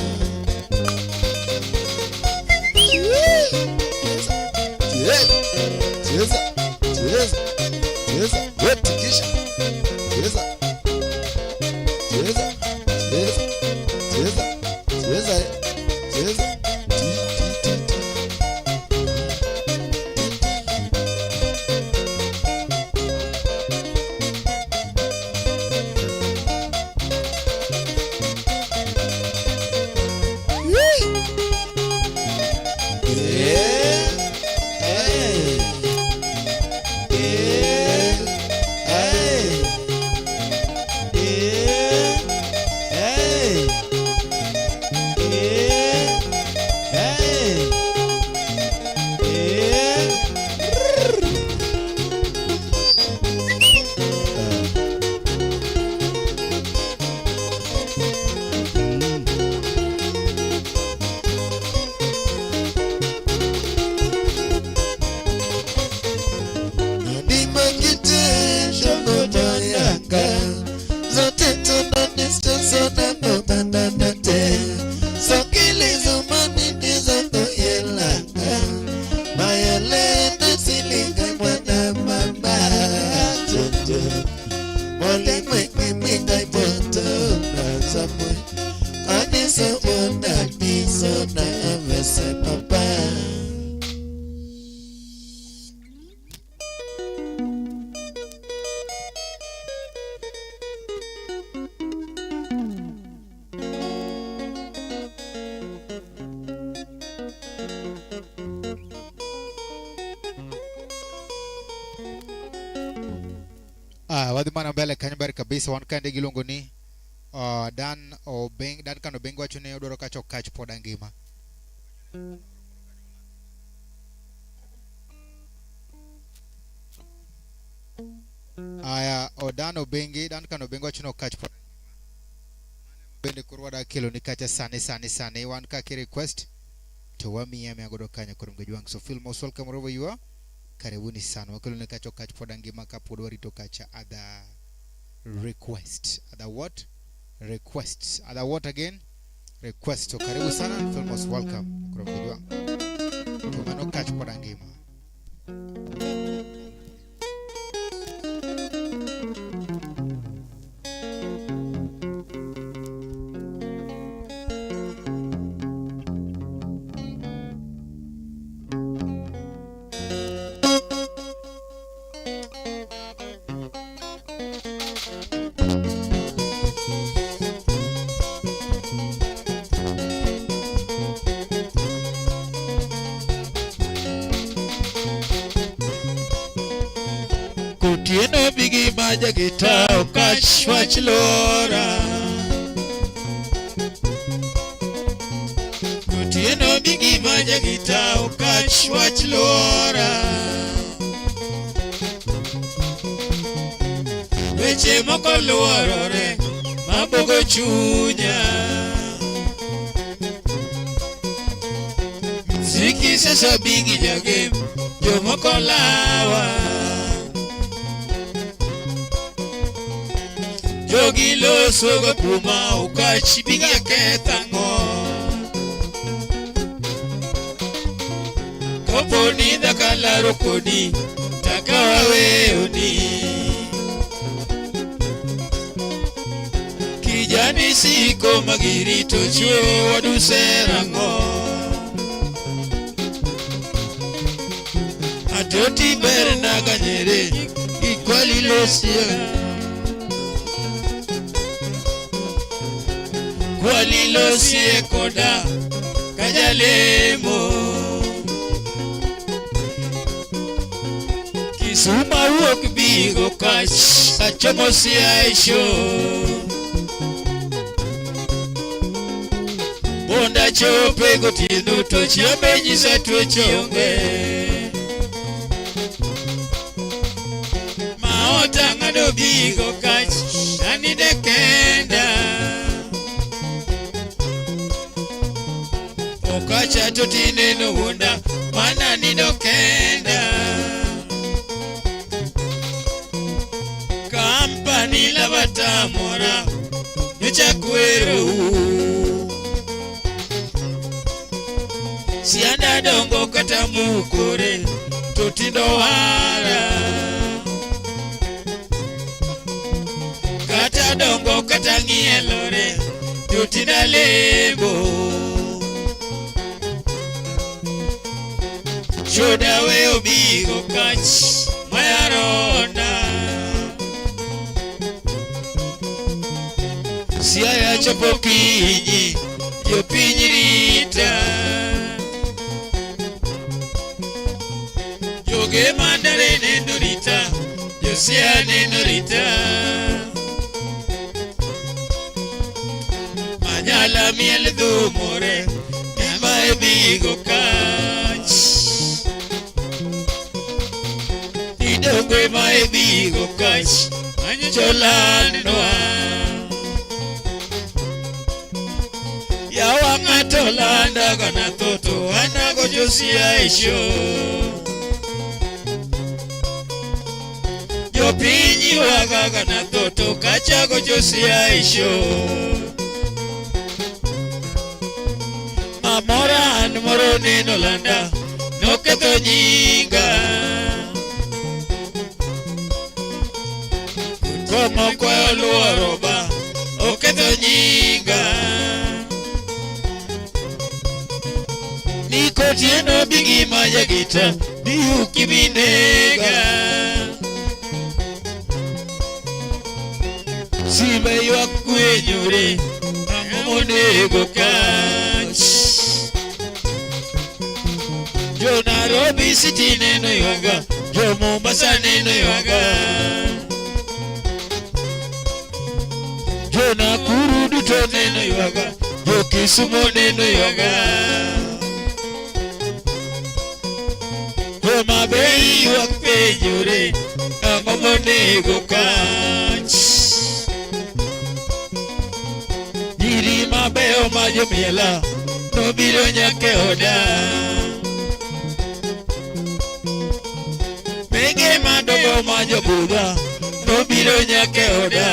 wadhi mana mbele kanyo ber kabisa wan kande giluongo ni Dan kan Obeng wacho ne odwaro kacho kach pod angima. Dan kan Obeng wacho no kach pod bende kurwada kilo ni kacha sane wan ka ki request to wamiya me agodo kanyo kurum gejwang. So feel most welcome wherever you are. Karibuni sana wakilo ni kacho kach pod angima ka pod warito kacha other request. Other what? Requests. Other what again? Request. So karibu sana, feel most welcome kurum gejwang. Tumano kach pod angima. Tieno bigi maja gita okachwach lora. Tieno bigi maja gita okachwach lora. Weche moko luorore mabogo chunya. Ziki sasa bigi jagem jomoko lawa. Jogi loso go kuma ukachi biga ketango. Koponi da kalaro kodi takawe oni. Kijani siko magirito chuo waduserango. Atoti berna ganyere ikwali losia. Kwalilo siye koda kajalemo. Kisuma uok bigo kach achomo siya isho. Bonda chope gotino to chiome nyisa tuwe chonge. Maota ngado bigo kach anide kenda. Okacha totine no wunda mana nido kenda. Kampani la batamora nyocha kwero. Sianda dongo kata mukore totindo wara. Kata dongo kata ngielore totinda lebo. Shoda we obigo kach mayarona. Siaya chopo kinyi yo pinyirita. Joge mandare nenurita yo siya nenurita. Manyala miel dhumore nyama ebigo kach. Dogwe mai bigo kach anyolanwa. Ya wanga tolanda gana toto anago josia isho. Jo pinyi waga gana toto kachago josia isho. Amoran moro neno landa noketo nyinga. Como kwa luoroba oketo nyinga. Niko tieno bigi maja gita diuki binega. Sibe ywak kwenyore amonego kach. Jo Nairobi City neno ywaga, jo Mombasa neno ywaga. Nakuru duto neno yuaga, jo Kisumu neno yuaga. Homa Bay yuak penjore, ang'o monego kach. Nyiri mabeyo ma jomiela, nobiro nyaka oda. Mege madongo ma jobudha, nobiro nyaka oda.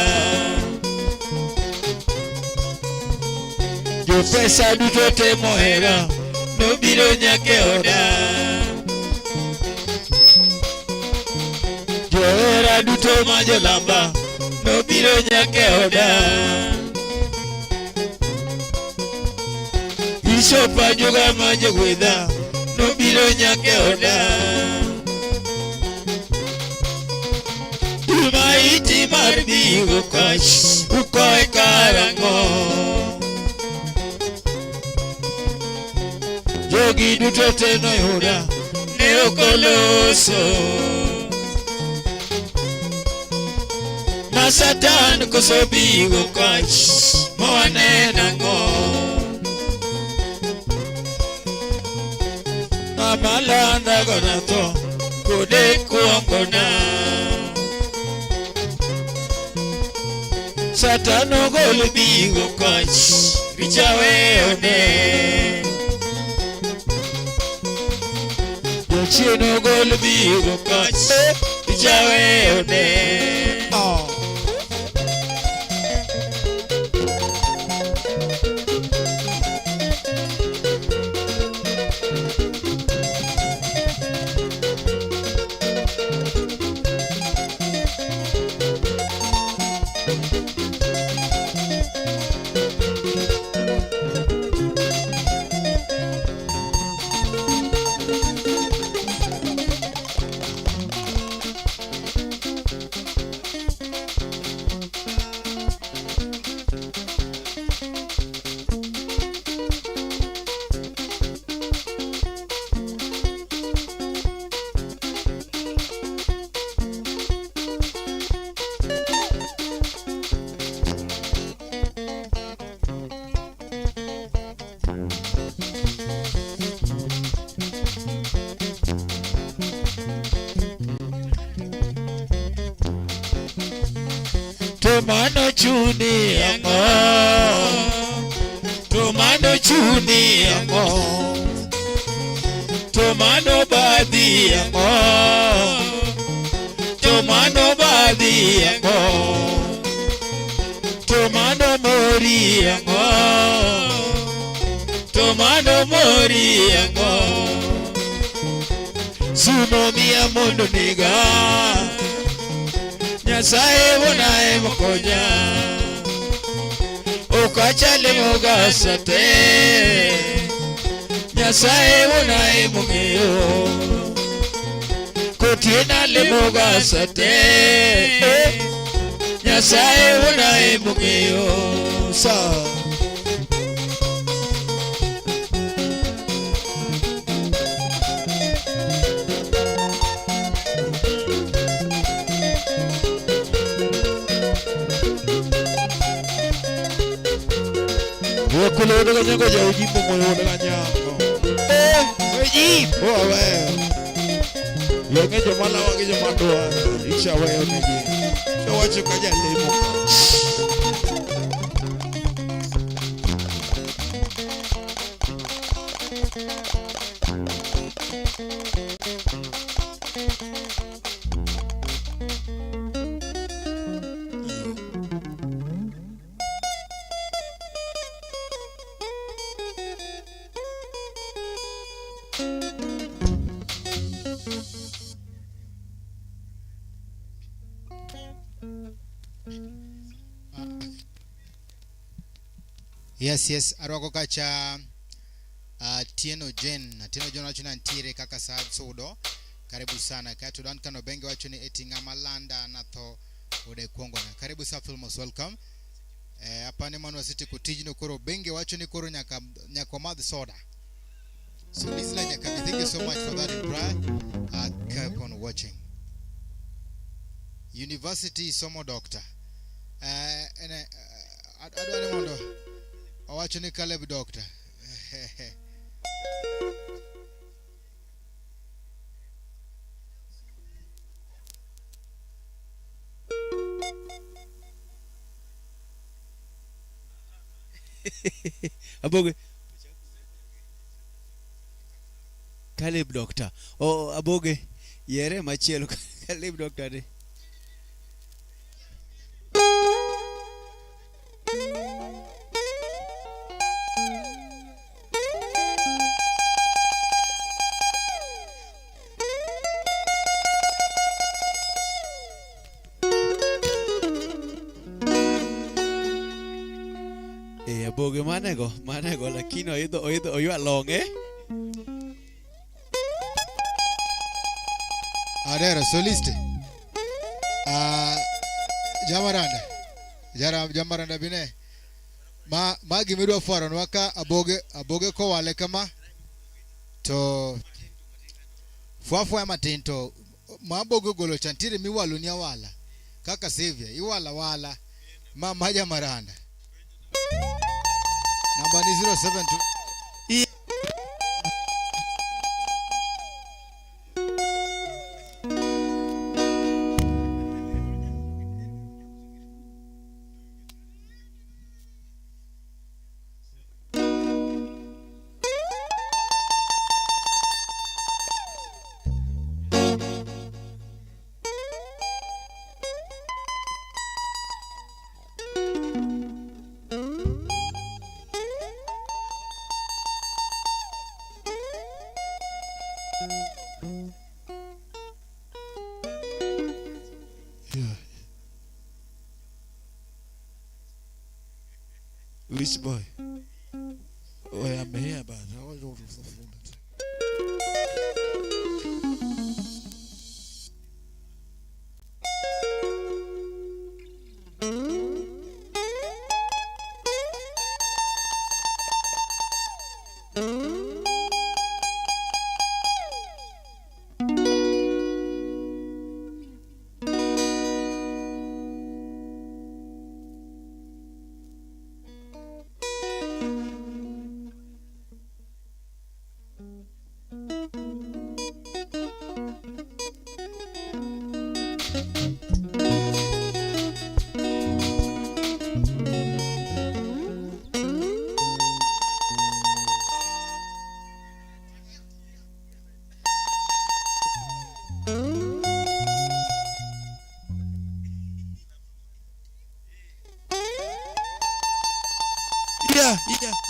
Jo pesa duto te mohera, nobiro nyaka oda. Jo hera duto ma jolamba, nobiro nyaka oda. Isopa juga ma jogwedha, nobiro nyaka oda. Maiti mar bigo kach, ukoe karang'o. Jogi duto te noyuda, ne okoloso. Ma Satan koso bigo kach, moaneno ang'o. Ng'ama landa gona tho, kode kuongona. Satan ogol bigo kach, richawe one. Jochien ogol bigo kach, richawe one. Tomano chuni ang'o, tomano chuni ang'o, tomano badhi ang'o, tomano badhi ang'o, tomano mori ang'o, tomano mori ang'o. Sumo miya mondo niga, Nyasaye wuonae mokonya, okachale mogasate. Nyasaye wuonae mong'eyo, kotiena le mogasate. Nyasaye wuonae mong'eyo sa. Kulodo ka nyango ja ujipo moyo ka nyango. Ujipo we. Yenge jo mala wange jo mandwa. Isha we onegi. Cho wacho ka ja lemo. Yes, arwako kacha Tieno Jen wacho na ntiere kaka Saad Sodo. Karibu sana. Kato dan kano benge wacho ni etinga malanda na tho ode kuongo na. Karibu sa Filmos, welcome. Hapa ni manu asiti kutijino koro benge wacho ni koro nyako madhi soda. So this line Nyakabi, thank you so much for that in prayer. Keep on watching. University Somo Doctor. adwani mondo awacho ni Caleb Doctor. Aboge Caleb Doctor. Oh, aboge yere machielo Caleb Doctor de. Aboge manego lakini oyo alonge. Adera soliste. Jamaranda bine. Ma gimiru faro nwaka aboge ko wale kama to fuafua matinto maboge golo chantire miwalu ni wala kaka sevia iwala ma Jamaranda. Number ni 072 Which boy? Oh, I'm here, but I was over for minutes.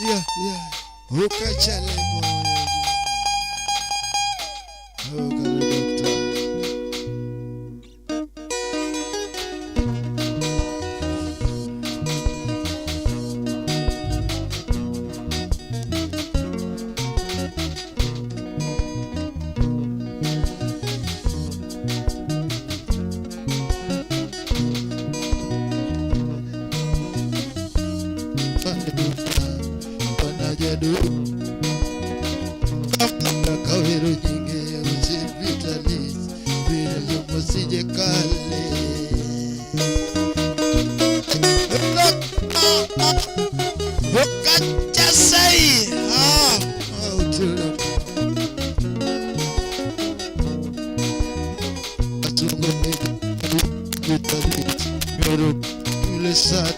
Yeah. Ukachale moyo. Oh, Caleb Doctor. Kawero nyinge usipitalis bila yomo sije kale ukacha sai utula atungo vitalis mero tule sat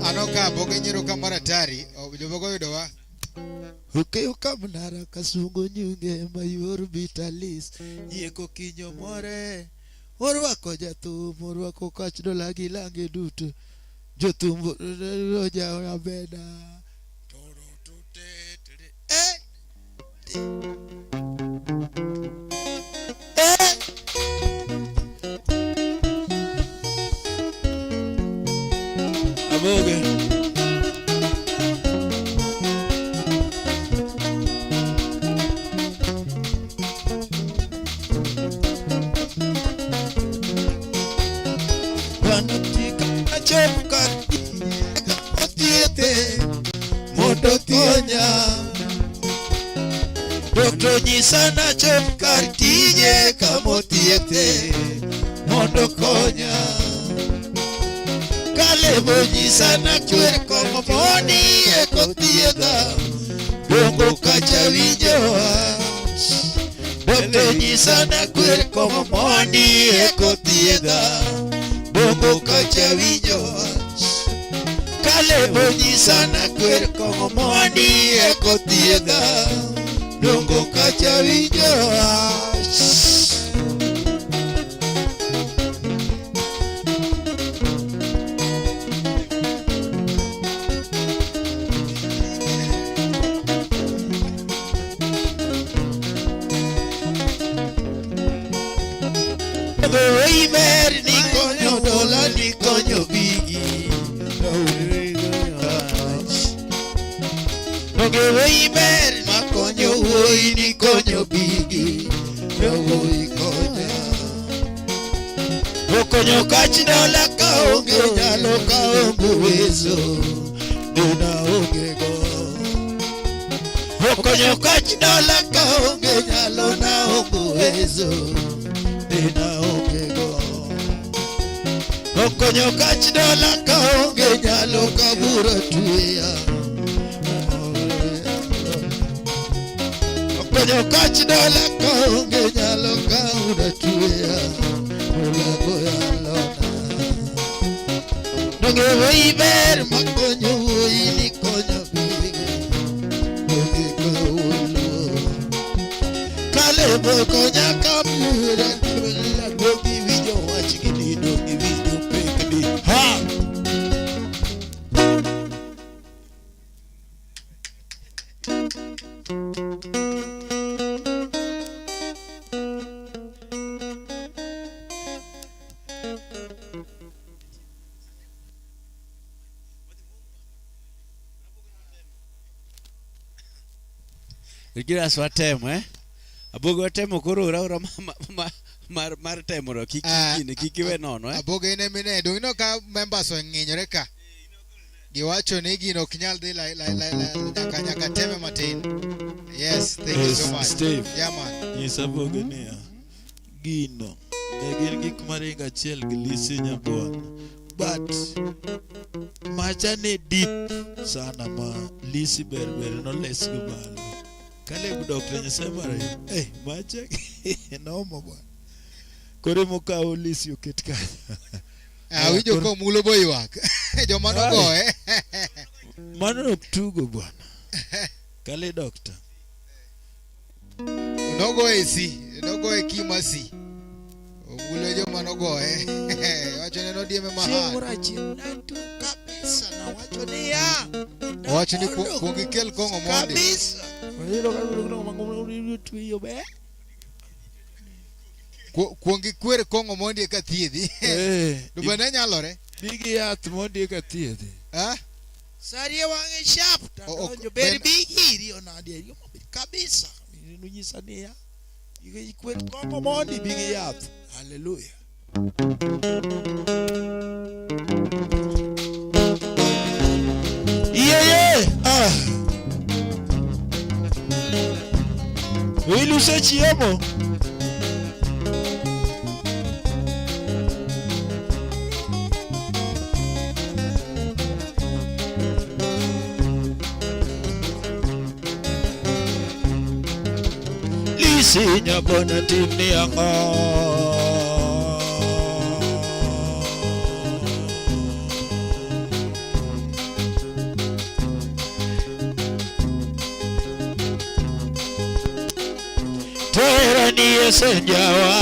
anoka boge nyiro kamara tari ojobogo yudowa Ukeyo kamunara kasungo nyunge mayor vitalis Yeko kinyo more Orwako jathum, orwako kach dola gi lange duto. Jothum roja abeda. Toro tute. Aboge. Mondo tionya Dokto nyisa na chop kar tije kamothiethe mondo konya Kalebo nyisa na chwer komo mondi ekothiedha Dongo kacha winjo Dokto nyisa na chwer komo mondi ekothiedha Dongo kacha winjo Kalebo nyisa na kwer komo mondi ekothiedha Dongo kacha winjo Imer ni konyo dola ni konyo bigi Nogewe imer makonyo wuoi ni konyo bigi Wuoi konya Okonyo kach dola kaonge nyalo kaonge uwezo Duna onge go Okonyo kach dola kaonge nyalo na onge uwezo Duna onge go Okonyo kach dola kaonge nyalo kabura tuya Okonyo kach dola kaonge nyalo kabura tuya Olago ya lona Nogewe iber makonyo wuoi ni konyo bigi Onge kaulo Kalebo konya kamura Dogi winjo wach gini dogi winjo pekni Ha! Igira swatemo Aboge watemo koro ora mar temo ro kikiwe nono Aboge ine mine do ino ka members ng'inyore ka giwacho ni gino ok nyal dhi nyaka teme matin. Yes, thank you so much Steve. Yeah man. Yes, Aboge niya gino ne gin gik maringo achiel gi Lisi Nyabwana but macha ne deep sana ma Lisi ber no les go malo Kaleb Dr. Nyasemara macha noma bwana kore mokao Lisi oket ka Wijo ko mulo boywak joma nogoe mano ok tugo bwana Kale Doctor nogoe kimasi omulo joma nogoe wacho ne nodieme mahal tu kabisa na wacho ni ya wacho ni kuongikel kong'o mondi kabisa hilo kama mango tuyo be kuongi kwer kong'o mondi ka thiedhi do bende nyalore bigi yath mondi ka thiedhi Sarie wange sharp tanonjo ber bigi onadi kabisa nunyisa niya ige kwet kong'o mondi bigi yath haleluya Wilu se chiemo Lisi Nyabwana timni ang'o Tera ni senjawa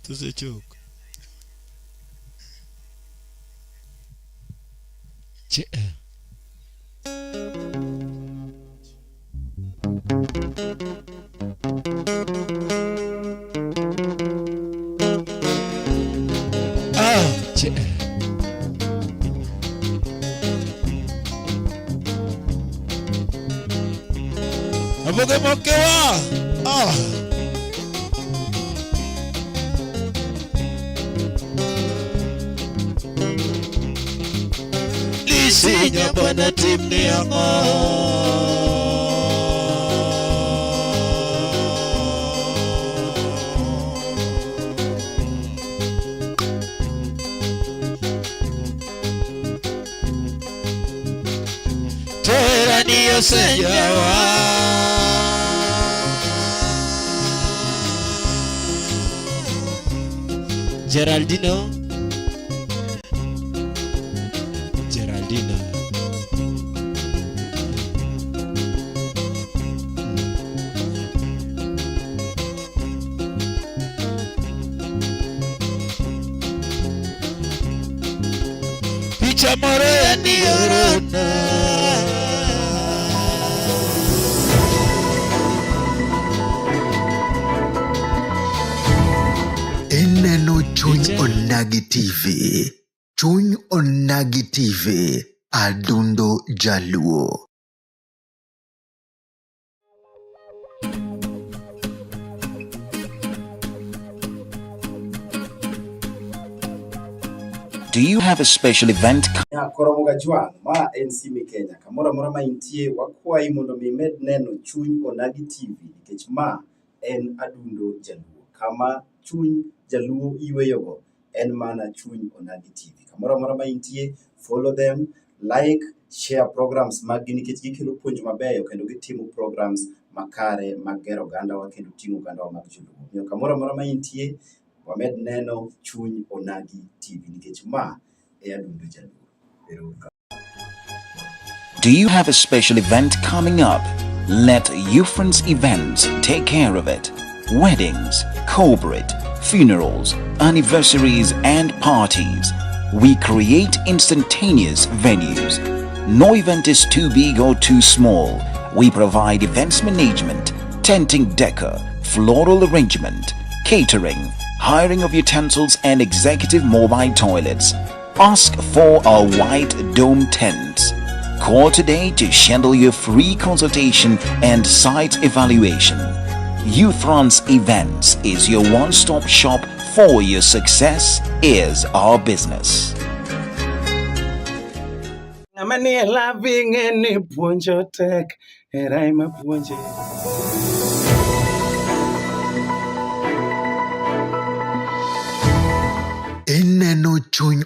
Tusechok. Aboge mokewa. Lisinya bwana timni yango. Tera niyo senyawa. Geraldino. Picha more ni orona. Ineno Chuny Onagi TV. Chuny Onagi TV. Adundo Jaluo. Do you have a special event? Koromoga Juang, ma NC mi Kenya. Kamora mora ma intie wakwai mondo mi med neno Chuny Onagi TV nikech ma en adundo Jaluo. Kama Chuny Jaluo iweyogo en mana Chuny Onagi TV. Kamora mora ma intie, follow them, like, share programs magi nikech gikelo puonj mabeyo kendo gitimo programs makare magero ogandawa kendo ting'o ogandawa mag Joluo. Omiyo kamora mora ma intie, wamed neno Chuny Onagi TV nikech ma e adundo Jaluo. Do you have a special event coming up? Let Ufriends Events take care of it. Weddings, corporate, funerals, anniversaries and parties. We create instantaneous venues. No event is too big or too small. We provide events management, tenting decor, floral arrangement, catering, hiring of utensils and executive mobile toilets. Ask for our white dome tents. Call today to schedule your free consultation and site evaluation. Ufriends Events is your one-stop shop for your success is our business. Amani loving any punjo tek eraima punje. Ineno Chuny